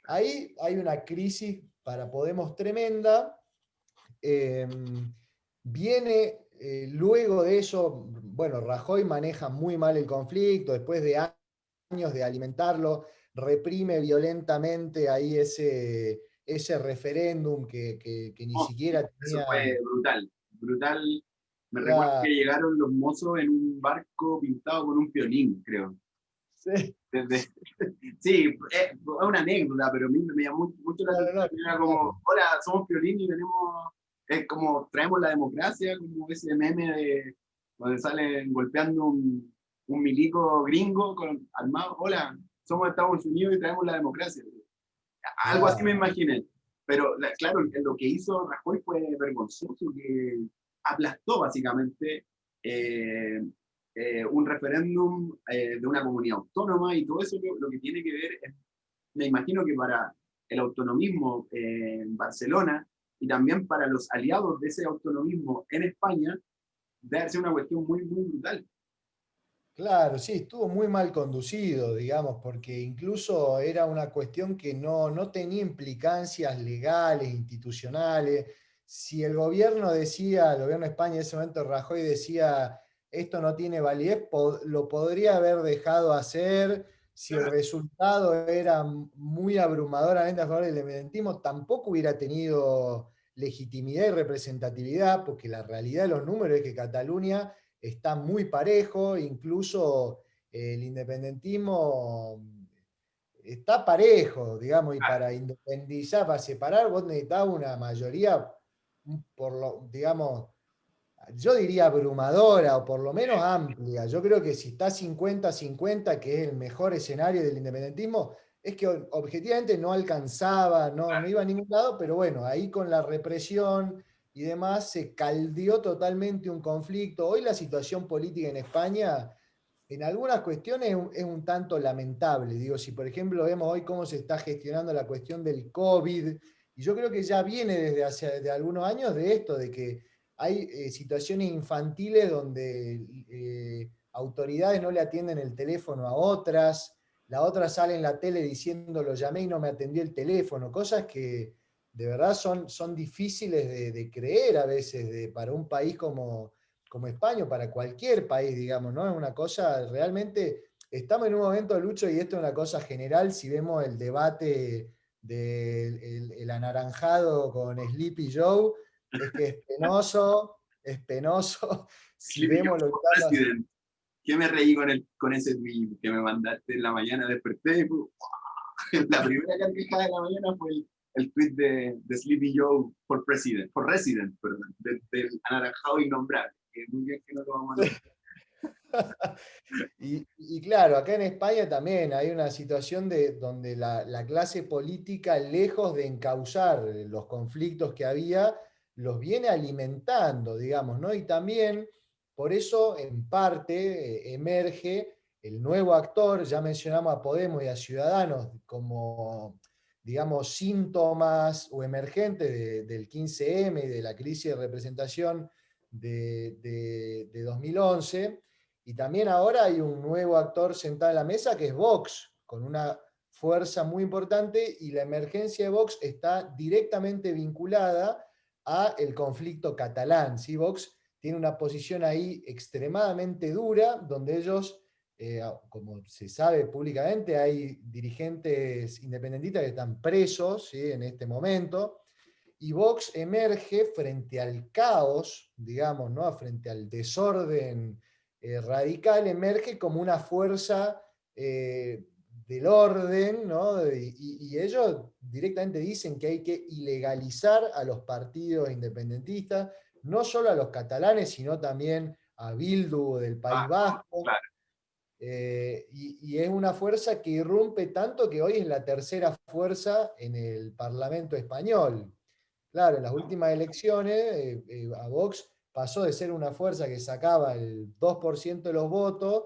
B: Ahí hay una crisis para Podemos tremenda. Eh, Viene luego de eso, bueno, Rajoy maneja muy mal el conflicto, después de años de alimentarlo, reprime violentamente ahí ese referéndum que ni
A: no, sí,
B: siquiera
A: eso
B: tenía...
A: fue brutal, brutal. Me recuerdo que
B: Claro,
A: llegaron los mozos en un barco pintado con un violín, creo.
B: sí,
A: Desde, sí, es una anécdota, pero a mí me llamó mucho la
B: no,
A: atención. Era como,
B: claro.
A: hola, somos Piolín y tenemos, es como, traemos la democracia, como ese meme de donde salen golpeando un milico gringo con armado. Hola, somos Estados Unidos y traemos la democracia. Algo así me
B: Claro.
A: imaginé. Pero claro, lo que hizo Rajoy fue vergonzoso, que aplastó básicamente eh, un referéndum de una comunidad autónoma y todo eso lo que tiene que ver, me imagino que para el autonomismo en Barcelona y también para los aliados de ese autonomismo en España, debe ser una cuestión muy, muy brutal.
B: Claro, sí, estuvo muy mal conducido, digamos, porque incluso era una cuestión que no tenía implicancias legales, institucionales. Si el gobierno decía, el gobierno de España en ese momento, Rajoy decía, esto no tiene validez, lo podría haber dejado hacer. Si el resultado era muy abrumadoramente a favor del independentismo, tampoco hubiera tenido legitimidad y representatividad, porque la realidad de los números es que Cataluña está muy parejo, incluso el independentismo está parejo, digamos, y para independizar, para separar, vos necesitabas una mayoría, digamos, yo diría abrumadora o por lo menos amplia. Yo creo que si está 50-50, que es el mejor escenario del independentismo, es que objetivamente no alcanzaba, no iba a ningún lado, pero bueno, ahí con la represión y demás se caldeó totalmente un conflicto. Hoy la situación política en España, en algunas cuestiones, es un tanto lamentable. Digo, si por ejemplo vemos hoy cómo se está gestionando la cuestión del COVID, y yo creo que ya viene desde hace de algunos años de esto, de que hay situaciones infantiles donde autoridades no le atienden el teléfono a otras, la otra sale en la tele diciendo lo llamé y no me atendió el teléfono, cosas que de verdad son difíciles de creer a veces para un país como España, o para cualquier país, digamos, ¿no? Es una cosa realmente, estamos en un momento, Lucho, y esto es una cosa general, si vemos el debate del anaranjado con Sleepy Joe, es que es penoso, si
A: Sleepy Joe
B: vemos lo que
A: for
B: está pasando.
A: President. ¿Qué me reí con ese tweet que me mandaste en la mañana? Desperté y la primera carcajada de la mañana fue el tweet de Sleepy Joe for President, for Resident, perdón, del anaranjado innombrable. Que muy bien que no lo vamos a nombrar.
B: Y claro, acá en España también hay una situación donde la clase política, lejos de encauzar los conflictos que había, los viene alimentando, digamos, ¿no? Y también, por eso, en parte, emerge el nuevo actor, ya mencionamos a Podemos y a Ciudadanos como, digamos, síntomas o emergentes del 15M y de la crisis de representación de 2011. Y también ahora hay un nuevo actor sentado en la mesa que es Vox, con una fuerza muy importante, y la emergencia de Vox está directamente vinculada a el conflicto catalán. ¿Sí? Vox tiene una posición ahí extremadamente dura, donde ellos, como se sabe públicamente, hay dirigentes independentistas que están presos, ¿sí? En este momento, y Vox emerge frente al caos, digamos, ¿no? Frente al desorden radical, emerge como una fuerza del orden, ¿no? Y ellos directamente dicen que hay que ilegalizar a los partidos independentistas, no solo a los catalanes, sino también a Bildu del País
A: Ah,
B: Vasco.
A: claro.
B: Y es una fuerza que irrumpe tanto que hoy es la tercera fuerza en el Parlamento español. Claro, en las últimas elecciones, a Vox pasó de ser una fuerza que sacaba el 2% de los votos,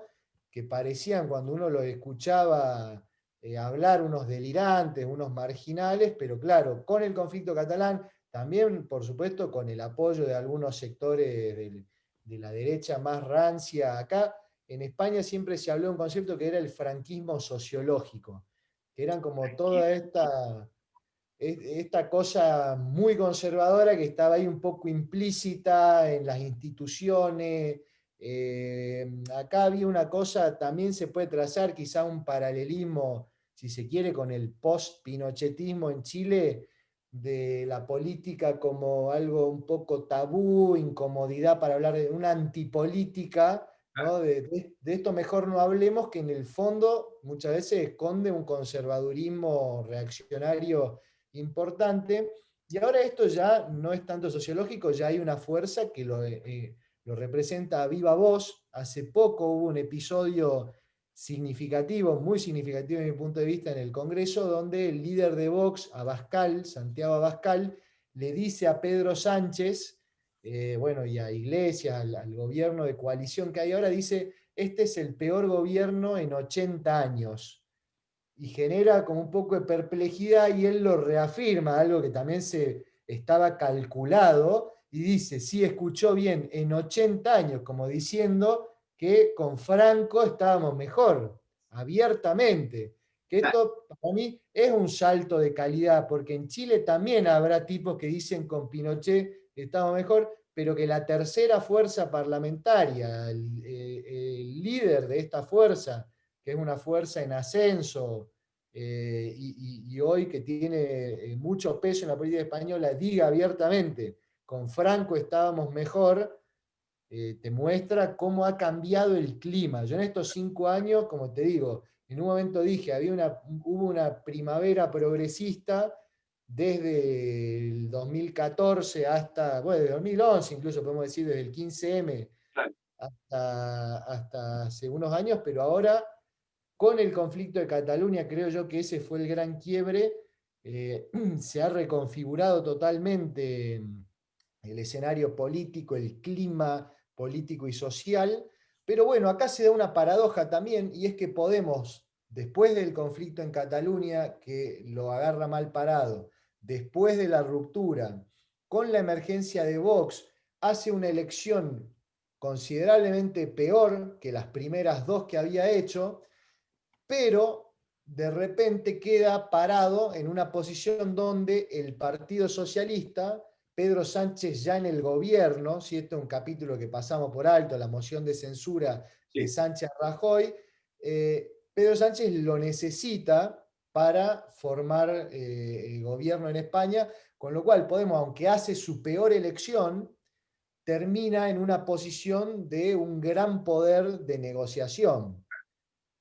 B: que parecían cuando uno lo escuchaba hablar unos delirantes, unos marginales, pero claro, con el conflicto catalán, también por supuesto con el apoyo de algunos sectores de la derecha más rancia acá. En España siempre se habló de un concepto que era el franquismo sociológico, que eran como toda esta cosa muy conservadora que estaba ahí un poco implícita en las instituciones. Acá había una cosa, también se puede trazar quizá un paralelismo, si se quiere, con el post-pinochetismo en Chile, de la política como algo un poco tabú, incomodidad para hablar de una antipolítica, ¿no? De esto mejor no hablemos, que en el fondo muchas veces esconde un conservadurismo reaccionario importante. Y ahora esto ya no es tanto sociológico, ya hay una fuerza que lo representa a viva voz. Hace poco hubo un episodio significativo, muy significativo desde mi punto de vista, en el Congreso, donde el líder de Vox, Abascal, Santiago Abascal, le dice a Pedro Sánchez, bueno, y a Iglesias, al gobierno de coalición que hay ahora, dice, este es el peor gobierno en 80 años. Y genera como un poco de perplejidad y él lo reafirma, algo que también se estaba calculado, y dice, sí, escuchó bien, en 80 años, como diciendo que con Franco estábamos mejor, abiertamente. Que esto para mí es un salto de calidad, porque en Chile también habrá tipos que dicen con Pinochet estamos mejor, pero que la tercera fuerza parlamentaria, el líder de esta fuerza, que es una fuerza en ascenso, y hoy que tiene mucho peso en la política española, diga abiertamente, con Franco estábamos mejor, te muestra cómo ha cambiado el clima. Yo en estos 5 años, como te digo, en un momento dije, hubo una primavera progresista desde el 2014 hasta, bueno, desde 2011, incluso podemos decir desde el 15M
A: Claro.
B: hasta hace unos años, pero ahora con el conflicto de Cataluña, creo yo que ese fue el gran quiebre. Se ha reconfigurado totalmente el escenario político, el clima político y social. Pero bueno, acá se da una paradoja también, y es que Podemos, después del conflicto en Cataluña, que lo agarra mal parado, después de la ruptura, con la emergencia de Vox, hace una elección considerablemente peor que las primeras dos que había hecho, pero de repente queda parado en una posición donde el Partido Socialista, Pedro Sánchez ya en el gobierno, si esto es un capítulo que pasamos por alto, la moción de censura de
A: Sí.
B: Sánchez a Rajoy, Pedro Sánchez lo necesita para formar el gobierno en España, con lo cual Podemos, aunque hace su peor elección, termina en una posición de un gran poder de negociación.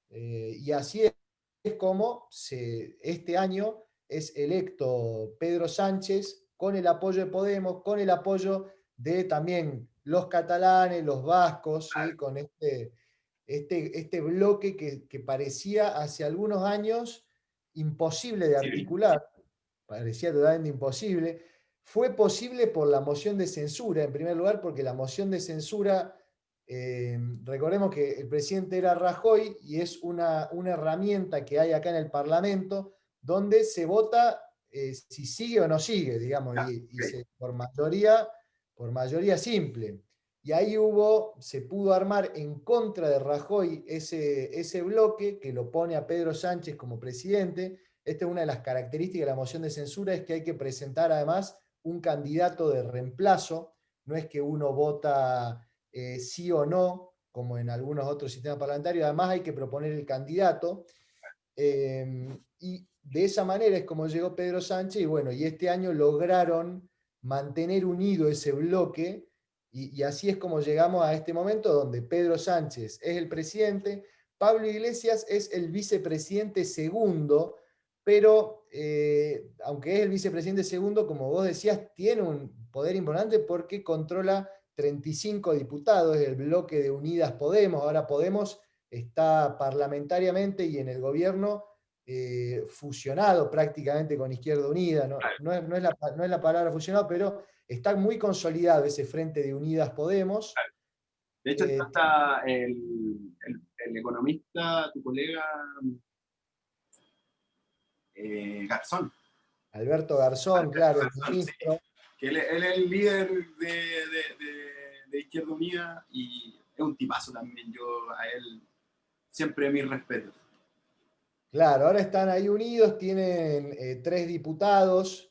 B: Y así es como este año es electo Pedro Sánchez con el apoyo de Podemos, con el apoyo de también los catalanes, los vascos, ¿sí? Con este bloque que parecía hace algunos años imposible de
A: Sí,
B: articular, parecía totalmente imposible. Fue posible por la moción de censura, en primer lugar, porque la moción de censura, recordemos que el presidente era Rajoy y es una herramienta que hay acá en el Parlamento donde se vota si sigue o no sigue, digamos,
A: ya,
B: y
A: ok.
B: por mayoría simple. Y ahí se pudo armar en contra de Rajoy ese bloque que lo pone a Pedro Sánchez como presidente. Esta es una de las características de la moción de censura, es que hay que presentar además un candidato de reemplazo, no es que uno vota sí o no, como en algunos otros sistemas parlamentarios, además hay que proponer el candidato, y de esa manera es como llegó Pedro Sánchez, y bueno, y este año lograron mantener unido ese bloque, y así es como llegamos a este momento donde Pedro Sánchez es el presidente, Pablo Iglesias es el vicepresidente segundo, pero aunque es el vicepresidente segundo, como vos decías, tiene un poder importante porque controla 35 diputados, el bloque de Unidas Podemos. Ahora Podemos está parlamentariamente y en el gobierno fusionado prácticamente con Izquierda Unida. No es la palabra fusionado, pero está muy consolidado ese frente de Unidas Podemos.
A: De hecho,
B: Eh,
A: está el economista, tu colega Garzón.
B: Alberto Garzón,
A: Alberto
B: claro, el
A: Garzón, sí.
B: ministro.
A: Que él es el líder de Izquierda Unida y es un tipazo también. Yo a él siempre mis respetos.
B: Claro, ahora están ahí unidos, tienen 3 diputados,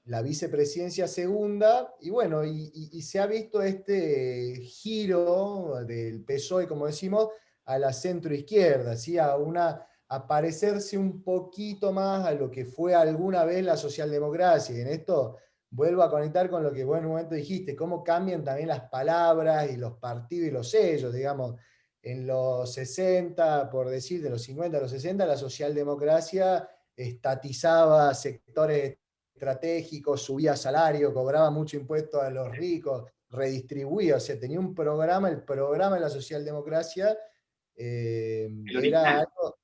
B: la vicepresidencia segunda, y bueno, y se ha visto este giro del PSOE, como decimos, a la centroizquierda, ¿sí? A parecerse un poquito más a lo que fue alguna vez la socialdemocracia. Y en esto vuelvo a conectar con lo que vos en un momento dijiste, cómo cambian también las palabras y los partidos y los sellos, digamos. En los 60, por decir, de los 50 a los 60, la socialdemocracia estatizaba sectores estratégicos, subía salario, cobraba mucho impuesto a los ricos, redistribuía, o sea, tenía un programa, el programa de la socialdemocracia
A: El
B: era
A: original.
B: algo,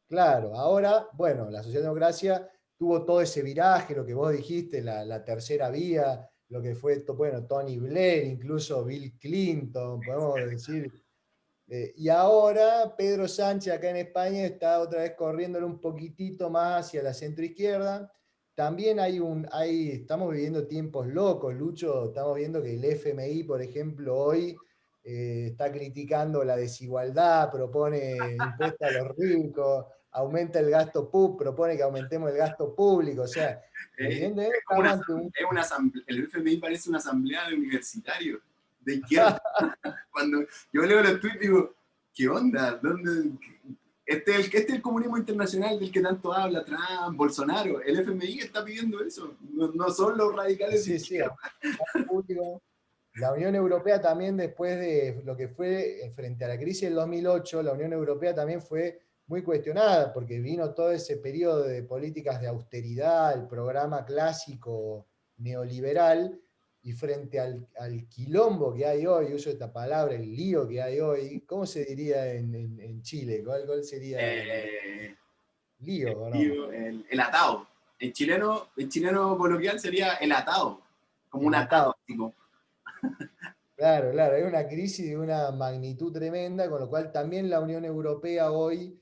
B: claro. Ahora, bueno, la socialdemocracia tuvo todo ese viraje, lo que vos dijiste, la tercera vía, lo que fue, bueno, Tony Blair, incluso Bill Clinton, podemos decir. Y ahora Pedro Sánchez acá en España está otra vez corriéndole un poquitito más hacia la centroizquierda. También estamos viviendo tiempos locos, Lucho. Estamos viendo que el FMI, por ejemplo, hoy está criticando la desigualdad, propone impuestos a los ricos, aumenta el gasto público, propone que aumentemos el gasto público. O sea, evidentemente
A: Es como
B: estamos ante un...
A: es una asamblea, el FMI parece una asamblea de universitarios de izquierda. Cuando yo leo los tweets digo, ¿qué onda? ¿Dónde? Este es el comunismo internacional del que tanto habla Trump, Bolsonaro. El FMI está pidiendo eso. No, no son los radicales de
B: Sí, sí,
A: izquierda.
B: público. La Unión Europea también, después de lo que fue frente a la crisis del 2008, la Unión Europea también fue muy cuestionada porque vino todo ese periodo de políticas de austeridad, el programa clásico neoliberal, y frente al quilombo que hay hoy, uso esta palabra, el lío que hay hoy, ¿cómo se diría en Chile? ¿Cuál sería el
A: Eh,
B: lío o no?
A: el atado. En chileno coloquial sería el atado, como un
B: El
A: atado.
B: atado.
A: Tipo.
B: Claro, claro, hay una crisis de una magnitud tremenda, con lo cual también la Unión Europea hoy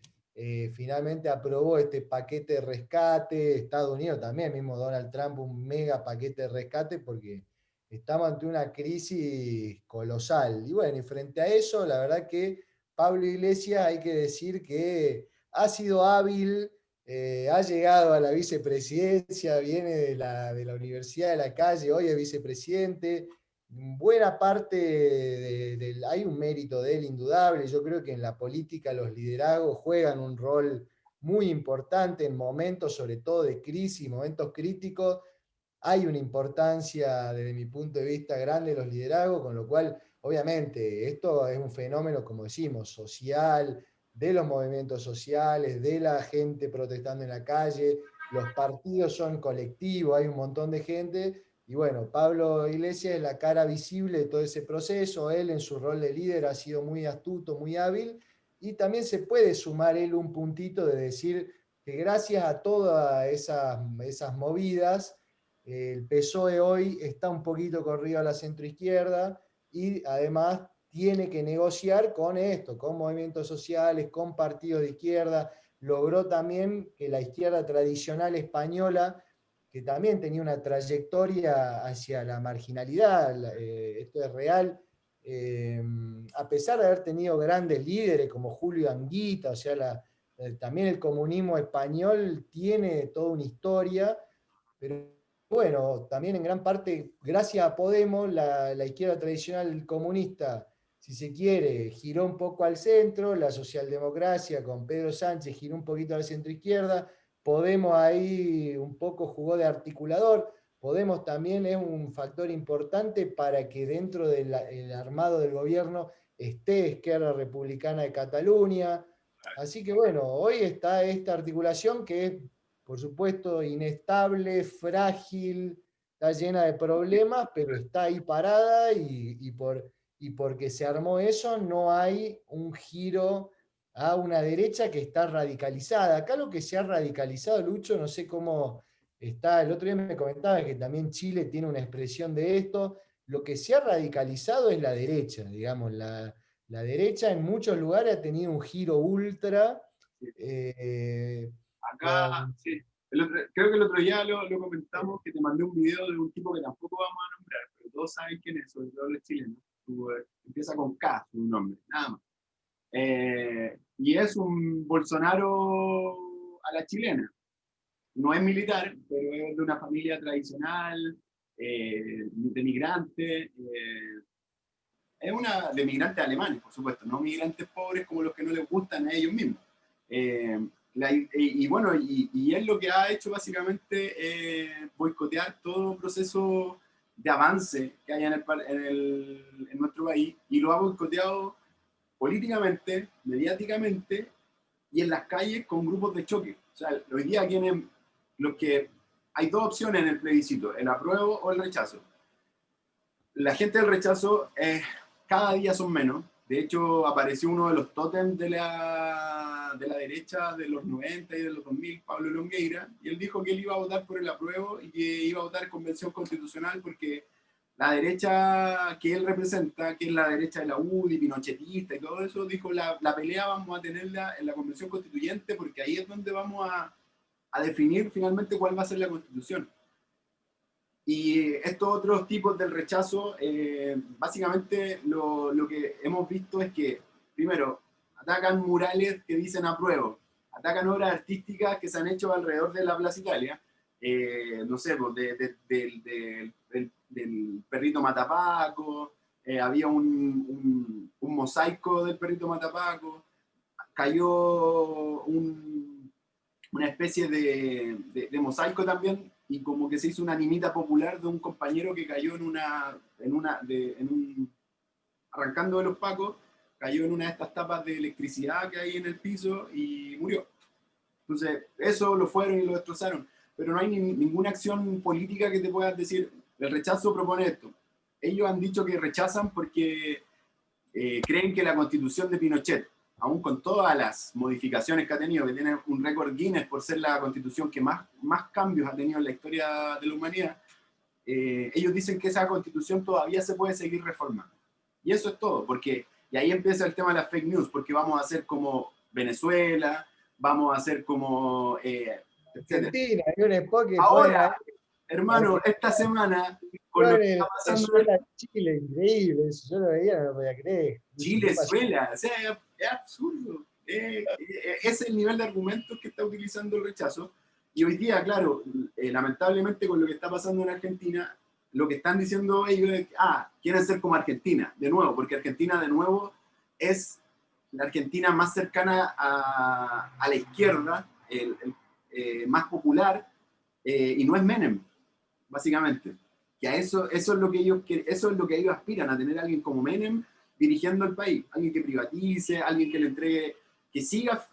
B: finalmente aprobó este paquete de rescate, Estados Unidos también, mismo Donald Trump, un mega paquete de rescate, porque estamos ante una crisis colosal. Y bueno, y frente a eso, la verdad que Pablo Iglesias hay que decir que ha sido hábil, ha llegado a la vicepresidencia, viene de la Universidad de la Calle, hoy es vicepresidente. buena parte hay un mérito de él indudable. Yo creo que en la política los liderazgos juegan un rol muy importante en momentos, sobre todo de crisis, momentos críticos. Hay una importancia, desde mi punto de vista, grande de los liderazgos, con lo cual, obviamente, esto es un fenómeno, como decimos, social, de los movimientos sociales, de la gente protestando en la calle, los partidos son colectivos, hay un montón de gente, y bueno, Pablo Iglesias es la cara visible de todo ese proceso, él en su rol de líder ha sido muy astuto, muy hábil, y también se puede sumar él un puntito de decir que gracias a todas esas movidas, el PSOE hoy está un poquito corrido a la centroizquierda y además tiene que negociar con esto, con movimientos sociales, con partidos de izquierda. Logró también que la izquierda tradicional española, que también tenía una trayectoria hacia la marginalidad, esto es real, a pesar de haber tenido grandes líderes como Julio Anguita, o sea, también el comunismo español tiene toda una historia, pero bueno, también en gran parte, gracias a Podemos, la izquierda tradicional comunista, si se quiere, giró un poco al centro, la socialdemocracia con Pedro Sánchez giró un poquito a la centroizquierda, Podemos ahí un poco jugó de articulador, Podemos también es un factor importante para que dentro del armado del gobierno esté Esquerra Republicana de Cataluña. Así que bueno, hoy está esta articulación que es, por supuesto, inestable, frágil, está llena de problemas, pero está ahí parada y porque se armó eso no hay un giro a una derecha que está radicalizada. Acá lo que se ha radicalizado, Lucho, no sé cómo está, el otro día me comentaba que también Chile tiene una expresión de esto, lo que se ha radicalizado es la derecha, digamos, la derecha en muchos lugares ha tenido un giro ultra. eh,
A: Acá,
B: con
A: sí. Creo que el otro día lo comentamos, que te mandé un video de un tipo que tampoco vamos a nombrar, pero todos saben quién es, sobre todo los chilenos. Empieza con K, su nombre, nada más. Y es un Bolsonaro a la chilena. No es militar, pero es de una familia tradicional, de migrantes. Es una de migrantes alemanes, por supuesto, no migrantes pobres como los que no les gustan a ellos mismos. Eh, bueno, y él lo que ha hecho básicamente es boicotear todo proceso de avance que haya en nuestro país, y lo ha boicoteado políticamente, mediáticamente y en las calles con grupos de choque. O sea, hoy día tienen los que hay dos opciones en el plebiscito, el apruebo o el rechazo. La gente del rechazo cada día son menos. De hecho, apareció uno de los tótems de la derecha de los 90 y de los 2000, Pablo Longueira, y él dijo que él iba a votar por el apruebo y que iba a votar convención constitucional porque la derecha que él representa, que es la derecha de la UDI, pinochetista y todo eso, dijo la pelea vamos a tenerla en la convención constituyente porque ahí es donde vamos a definir finalmente cuál va a ser la constitución. Y estos otros tipos del rechazo, básicamente lo que hemos visto es que, primero, atacan murales que dicen apruebo, atacan obras artísticas que se han hecho alrededor de la Plaza Italia, no sé, pues, del perrito Matapaco, había un mosaico del perrito Matapaco, cayó una especie de mosaico también, y como que se hizo una animita popular de un compañero que cayó arrancando de los pacos, cayó en una de estas tapas de electricidad que hay en el piso y murió. Entonces, eso lo fueron y lo destrozaron, pero no hay ninguna acción política que te puedas decir, el rechazo propone esto. Ellos han dicho que rechazan porque creen que la constitución de Pinochet, aún con todas las modificaciones que ha tenido, que tiene un récord Guinness por ser la constitución que más cambios ha tenido en la historia de la humanidad, ellos dicen que esa constitución todavía se puede seguir reformando. Y eso es todo, y ahí empieza el tema de las fake news, porque vamos a hacer como Venezuela, vamos a hacer como...
B: Argentina, hay un spot que ponen
A: Ahora,
B: ahí,
A: hermano, esta semana, con lo que está pasando en
B: Venezuela, Chile, increíble, eso yo lo veía, no lo podía creer. ¿Qué pasó?
A: Chilezuela, o sea, es absurdo. Es el nivel de argumentos que está utilizando el rechazo. Y hoy día, claro, lamentablemente con lo que está pasando en Argentina, lo que están diciendo ellos es, quieren ser como Argentina, de nuevo, porque Argentina, de nuevo, es la Argentina más cercana a la izquierda, más popular, y no es Menem, básicamente. Que a eso es lo que ellos aspiran, a tener a alguien como Menem dirigiendo el país, alguien que privatice, alguien que le entregue, que siga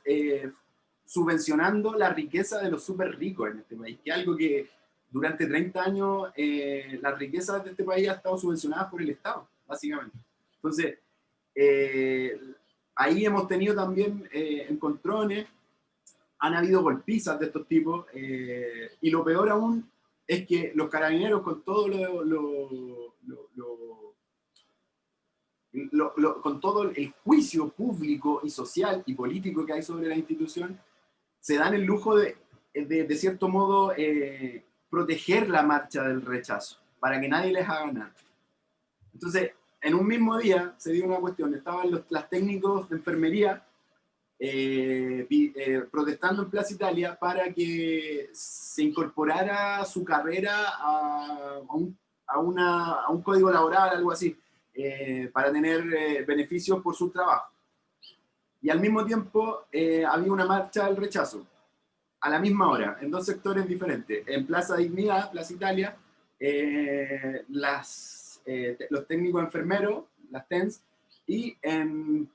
A: subvencionando la riqueza de los súper ricos en este país, que es algo que durante 30 años las riquezas de este país han estado subvencionadas por el Estado, básicamente. Entonces, ahí hemos tenido también encontrones, han habido golpizas de estos tipos, y lo peor aún es que los carabineros, con todo con todo el juicio público y social y político que hay sobre la institución, se dan el lujo de cierto modo, proteger la marcha del rechazo, para que nadie les haga nada. Entonces, en un mismo día se dio una cuestión, estaban los técnicos de enfermería protestando en Plaza Italia para que se incorporara su carrera a un código laboral, algo así, para tener beneficios por su trabajo. Y al mismo tiempo había una marcha del rechazo, a la misma hora, en dos sectores diferentes. En Plaza Dignidad, Plaza Italia, los técnicos enfermeros, las TENS, y en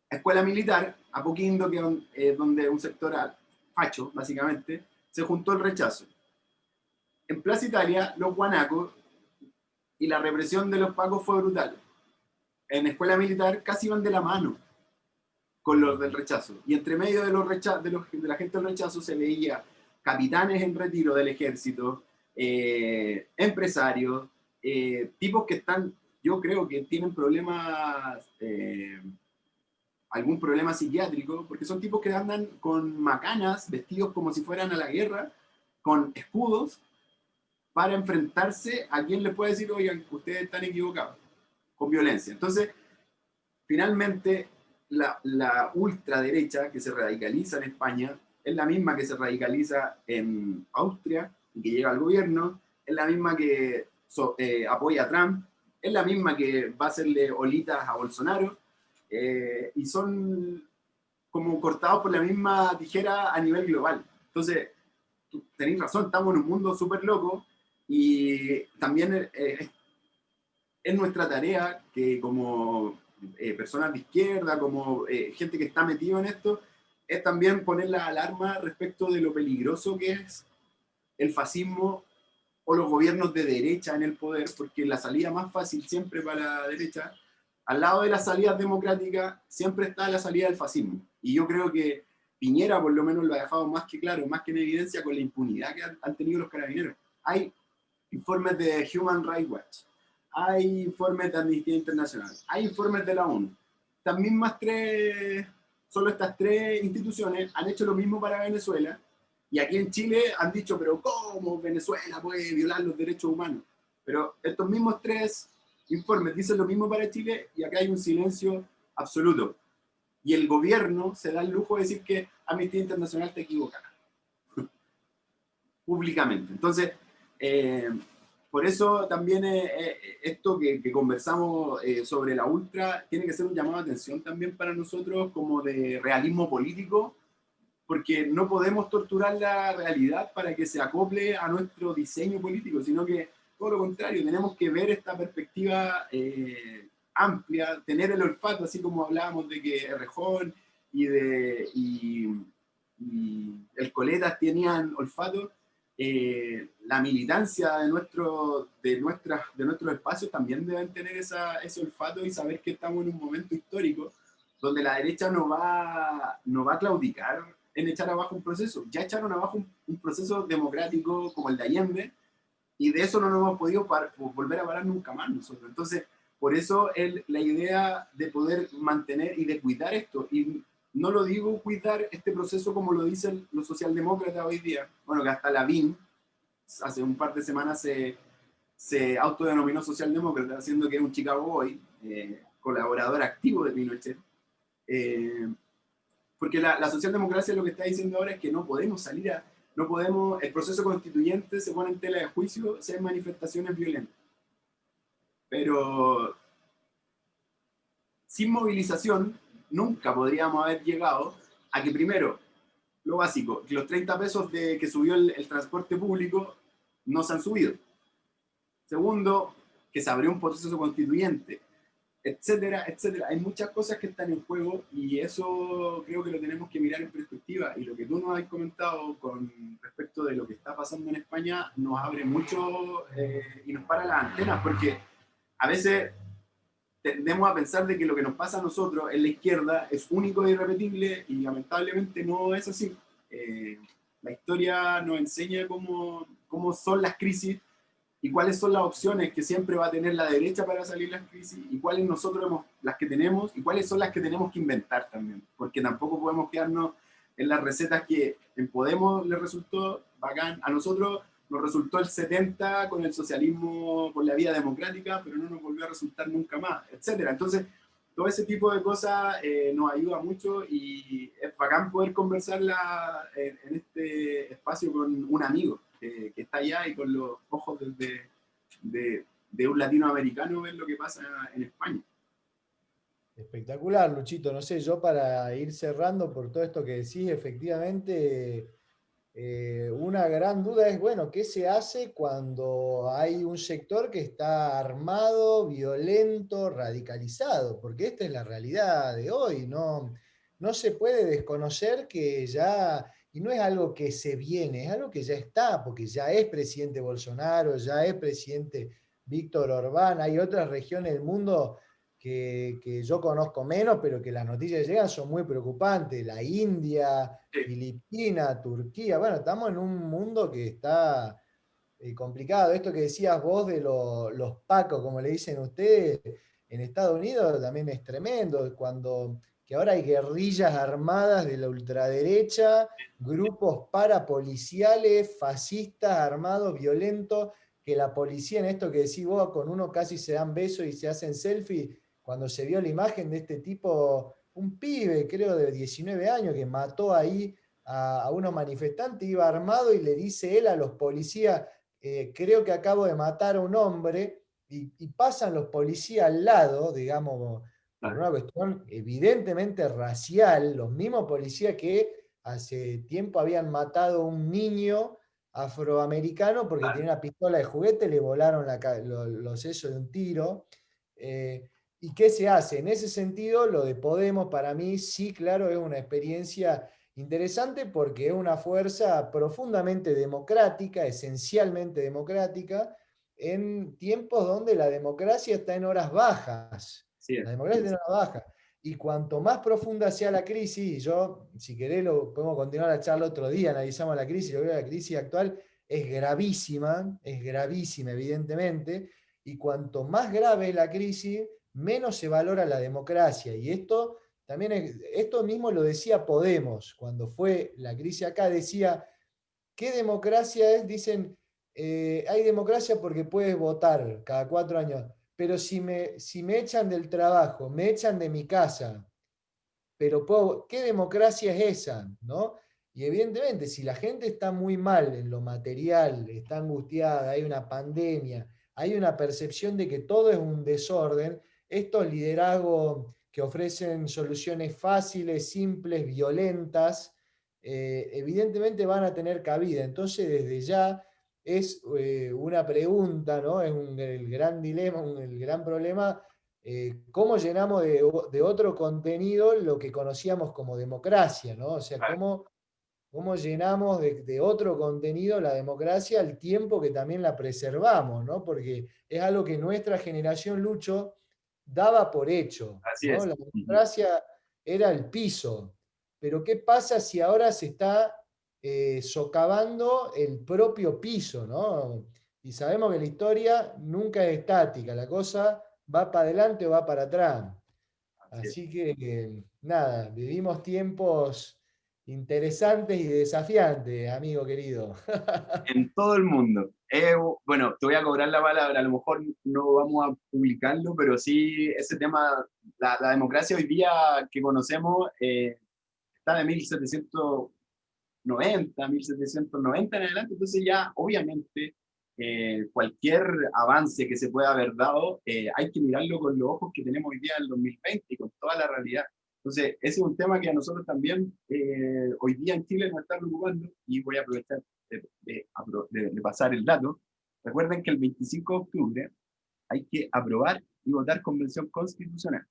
A: Escuela Militar, Apoquindo, que es donde un sector facho, básicamente, se juntó el rechazo. En Plaza Italia, los guanacos y la represión de los pacos fue brutal. En Escuela Militar casi iban de la mano con los del rechazo. Y entre medio de la gente del rechazo se veía capitanes en retiro del ejército, empresarios, tipos que están, yo creo que tienen problemas, algún problema psiquiátrico, porque son tipos que andan con macanas, vestidos como si fueran a la guerra, con escudos, para enfrentarse a quien les puede decir, oigan, ustedes están equivocados, con violencia. Entonces, finalmente, la ultraderecha que se radicaliza en España es la misma que se radicaliza en Austria y que llega al gobierno, es la misma que apoya a Trump, es la misma que va a hacerle olitas a Bolsonaro, y son como cortados por la misma tijera a nivel global. Entonces, tenéis razón, estamos en un mundo súper loco, y también es nuestra tarea que como personas de izquierda, como gente que está metido en esto, es también poner la alarma respecto de lo peligroso que es el fascismo o los gobiernos de derecha en el poder, porque la salida más fácil siempre para la derecha, al lado de las salidas democráticas, siempre está la salida del fascismo. Y yo creo que Piñera por lo menos lo ha dejado más que claro, más que en evidencia, con la impunidad que han tenido los carabineros. Hay informes de Human Rights Watch, hay informes de Amnistía Internacional, hay informes de la ONU. Solo estas tres instituciones han hecho lo mismo para Venezuela, y aquí en Chile han dicho, pero ¿cómo Venezuela puede violar los derechos humanos? Pero estos mismos tres informes dicen lo mismo para Chile, y acá hay un silencio absoluto. Y el gobierno se da el lujo de decir que Amnistía Internacional está equivocada. Públicamente. Entonces, por eso también esto que conversamos sobre la ultra tiene que ser un llamado de atención también para nosotros, como de realismo político, porque no podemos torturar la realidad para que se acople a nuestro diseño político, sino que todo lo contrario, tenemos que ver esta perspectiva amplia, tener el olfato, así como hablábamos de que Errejón y el Coletas tenían olfato. La militancia de nuestros espacios también deben tener ese olfato y saber que estamos en un momento histórico donde la derecha no va a claudicar en echar abajo un proceso. Ya echaron abajo un proceso democrático como el de Allende, y de eso no nos hemos podido volver a parar nunca más nosotros. Entonces, por eso la idea de poder mantener y de cuidar esto, y no lo digo cuidar este proceso como lo dicen los socialdemócratas hoy día, bueno, que hasta Lavín hace un par de semanas se autodenominó socialdemócrata, haciendo que es un Chicago Boy, colaborador activo de Pinochet, porque la socialdemocracia lo que está diciendo ahora es que no podemos salir no podemos, el proceso constituyente se pone en tela de juicio si hay manifestaciones violentas. Pero sin movilización nunca podríamos haber llegado a que primero, lo básico, que los 30 pesos que subió el transporte público no se han subido. Segundo, que se abrió un proceso constituyente, etcétera, etcétera. Hay muchas cosas que están en juego y eso creo que lo tenemos que mirar en perspectiva. Y lo que tú nos has comentado con respecto de lo que está pasando en España nos abre mucho y nos para las antenas, porque a veces tendemos a pensar de que lo que nos pasa a nosotros en la izquierda es único e irrepetible y lamentablemente no es así. La historia nos enseña cómo son las crisis y cuáles son las opciones que siempre va a tener la derecha para salir de las crisis y cuáles nosotros las que tenemos y cuáles son las que tenemos que inventar también, porque tampoco podemos quedarnos en las recetas que en Podemos les resultó bacán, a nosotros nos resultó el 70 con el socialismo, con la vía democrática, pero no nos volvió a resultar nunca más, etcétera. Entonces, todo ese tipo de cosas nos ayuda mucho y es bacán poder conversarla en este espacio con un amigo que está allá y con los ojos de un latinoamericano ver lo que pasa en España.
B: Espectacular, Luchito. No sé, yo para ir cerrando por todo esto que decís, efectivamente, una gran duda es, bueno, ¿qué se hace cuando hay un sector que está armado, violento, radicalizado? Porque esta es la realidad de hoy, ¿no? No se puede desconocer que ya, y no es algo que se viene, es algo que ya está, porque ya es presidente Bolsonaro, ya es presidente Víctor Orbán, hay otras regiones del mundo que yo conozco menos, pero que las noticias que llegan son muy preocupantes. La India,
A: Sí,
B: Filipinas, Turquía. Bueno, estamos en un mundo que está complicado. Esto que decías vos de los pacos, como le dicen ustedes, en Estados Unidos también es tremendo. Que ahora hay guerrillas armadas de la ultraderecha, grupos parapoliciales, fascistas, armados, violentos, que la policía, en esto que decís vos, con uno casi se dan besos y se hacen selfie cuando se vio la imagen de este tipo, un pibe, creo de 19 años, que mató ahí a unos manifestantes, iba armado y le dice él a los policías, creo que acabo de matar a un hombre, y pasan los policías al lado, digamos, por
A: claro,
B: una cuestión evidentemente racial, los mismos policías que hace tiempo habían matado a un niño afroamericano porque
A: claro.
B: tenía una pistola de juguete, le volaron los sesos de un tiro. ¿Y qué se hace? En ese sentido, lo de Podemos para mí sí, claro, es una experiencia interesante porque es una fuerza profundamente democrática, esencialmente democrática, en tiempos donde la democracia está en horas bajas.
A: Sí,
B: La democracia está en horas bajas. Y cuanto más profunda sea la crisis, y yo, si querés, podemos continuar la charla otro día, analizamos la crisis, yo creo que la crisis actual es gravísima, evidentemente, y cuanto más grave es la crisis, menos se valora la democracia. Y esto mismo lo decía Podemos, cuando fue la crisis acá, decía, ¿qué democracia es? Dicen, hay democracia porque puedes votar cada 4 años, pero si me echan del trabajo, me echan de mi casa, pero ¿qué democracia es esa? ¿No? Y evidentemente, si la gente está muy mal en lo material, está angustiada, hay una pandemia, hay una percepción de que todo es un desorden, estos liderazgos que ofrecen soluciones fáciles, simples, violentas, evidentemente van a tener cabida. Entonces, desde ya es una pregunta, ¿no? El gran dilema, el gran problema, cómo llenamos de otro contenido lo que conocíamos como democracia, ¿no? O sea,
A: Claro.
B: cómo llenamos de otro contenido la democracia al tiempo que también la preservamos, ¿no? Porque es algo que nuestra generación, Lucho, daba por hecho,
A: Así
B: ¿no?
A: es.
B: La democracia era el piso, pero ¿qué pasa si ahora se está socavando el propio piso, ¿no? Y sabemos que la historia nunca es estática, la cosa va para adelante o va para atrás.
A: Así es.
B: Así que, nada, vivimos tiempos interesantes y desafiantes, amigo querido.
A: En todo el mundo. Bueno, te voy a cobrar la palabra, a lo mejor no vamos a publicarlo, pero sí ese tema, la democracia hoy día que conocemos está de 1789, 1790, 1790 en adelante, entonces ya obviamente cualquier avance que se pueda haber dado, hay que mirarlo con los ojos que tenemos hoy día en el 2020 y con toda la realidad. Entonces, ese es un tema que a nosotros también hoy día en Chile nos está preocupando y voy a aprovechar de pasar el dato. Recuerden que el 25 de octubre hay que aprobar y votar convención constitucional.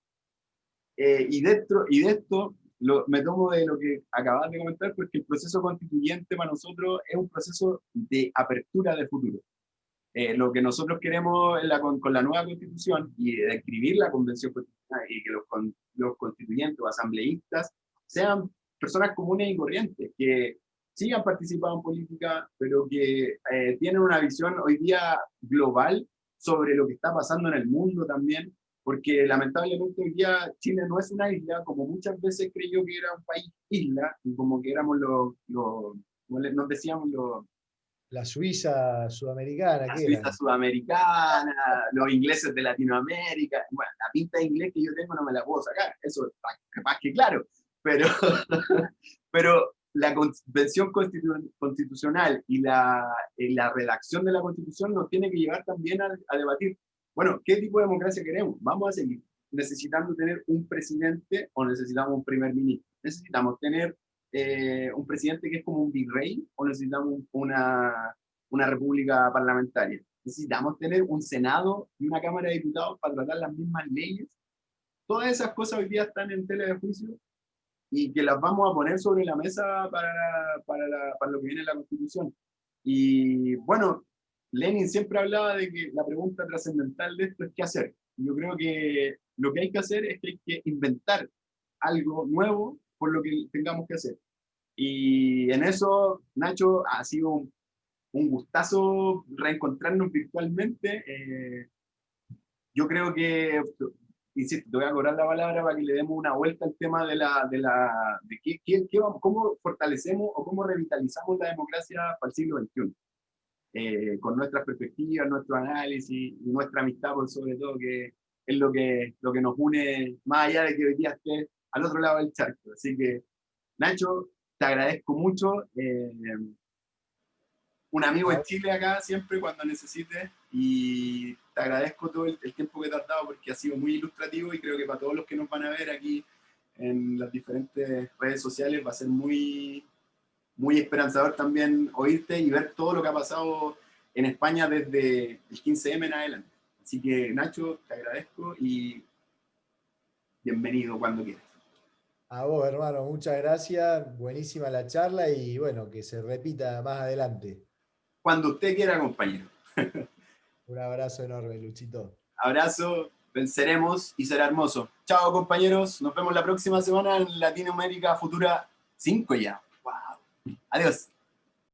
A: Y de esto me tomo de lo que acabas de comentar, porque el proceso constituyente para nosotros es un proceso de apertura de futuro. Lo que nosotros queremos con la nueva constitución y de escribir la convención constitucional y que los constituyentes o asambleístas sean personas comunes y corrientes, que sí han participado en política, pero que tienen una visión hoy día global sobre lo que está pasando en el mundo también, porque lamentablemente hoy día Chile no es una isla, como muchas veces creyó que era un país isla, y como que éramos nos decíamos
B: La Suiza sudamericana,
A: la
B: ¿qué
A: Suiza
B: eran?
A: sudamericana, los ingleses de Latinoamérica. Bueno, la pinta de inglés que yo tengo no me la puedo sacar, eso está capaz que claro, pero, pero la convención constitucional y la redacción de la constitución nos tiene que llevar también a debatir, bueno, ¿qué tipo de democracia queremos? ¿Vamos a seguir necesitando tener un presidente o necesitamos un primer ministro? ¿Necesitamos tener un presidente que es como un virrey o necesitamos una república parlamentaria? ¿Necesitamos tener un Senado y una Cámara de Diputados para tratar las mismas leyes? Todas esas cosas hoy día están en tela de juicio y que las vamos a poner sobre la mesa para lo que viene en la Constitución. Y bueno, Lenin siempre hablaba de que la pregunta trascendental de esto es qué hacer. Yo creo que lo que hay que hacer es que hay que inventar algo nuevo por lo que tengamos que hacer. Y en eso, Nacho, ha sido un gustazo reencontrarnos virtualmente. Yo creo que, insisto, te voy a cobrar la palabra para que le demos una vuelta al tema cómo fortalecemos o cómo revitalizamos la democracia para el siglo XXI. Con nuestras perspectivas, nuestro análisis y nuestra amistad, por sobre todo, que es lo que nos une, más allá de que hoy día esté al otro lado del charco. Así que, Nacho, te agradezco mucho. Un amigo en Chile acá siempre cuando necesites y te agradezco todo el tiempo que te has dado porque ha sido muy ilustrativo y creo que para todos los que nos van a ver aquí en las diferentes redes sociales va a ser muy, muy esperanzador también oírte y ver todo lo que ha pasado en España desde el 15M en adelante. Así que Nacho, te agradezco y bienvenido cuando quieras.
B: A vos, hermano, muchas gracias. Buenísima la charla y bueno, que se repita más adelante.
A: Cuando usted quiera, compañero.
B: Un abrazo enorme, Luchito.
A: Abrazo, venceremos y será hermoso. Chao, compañeros. Nos vemos la próxima semana en Latinoamérica Futura 5 ya. Wow. Adiós.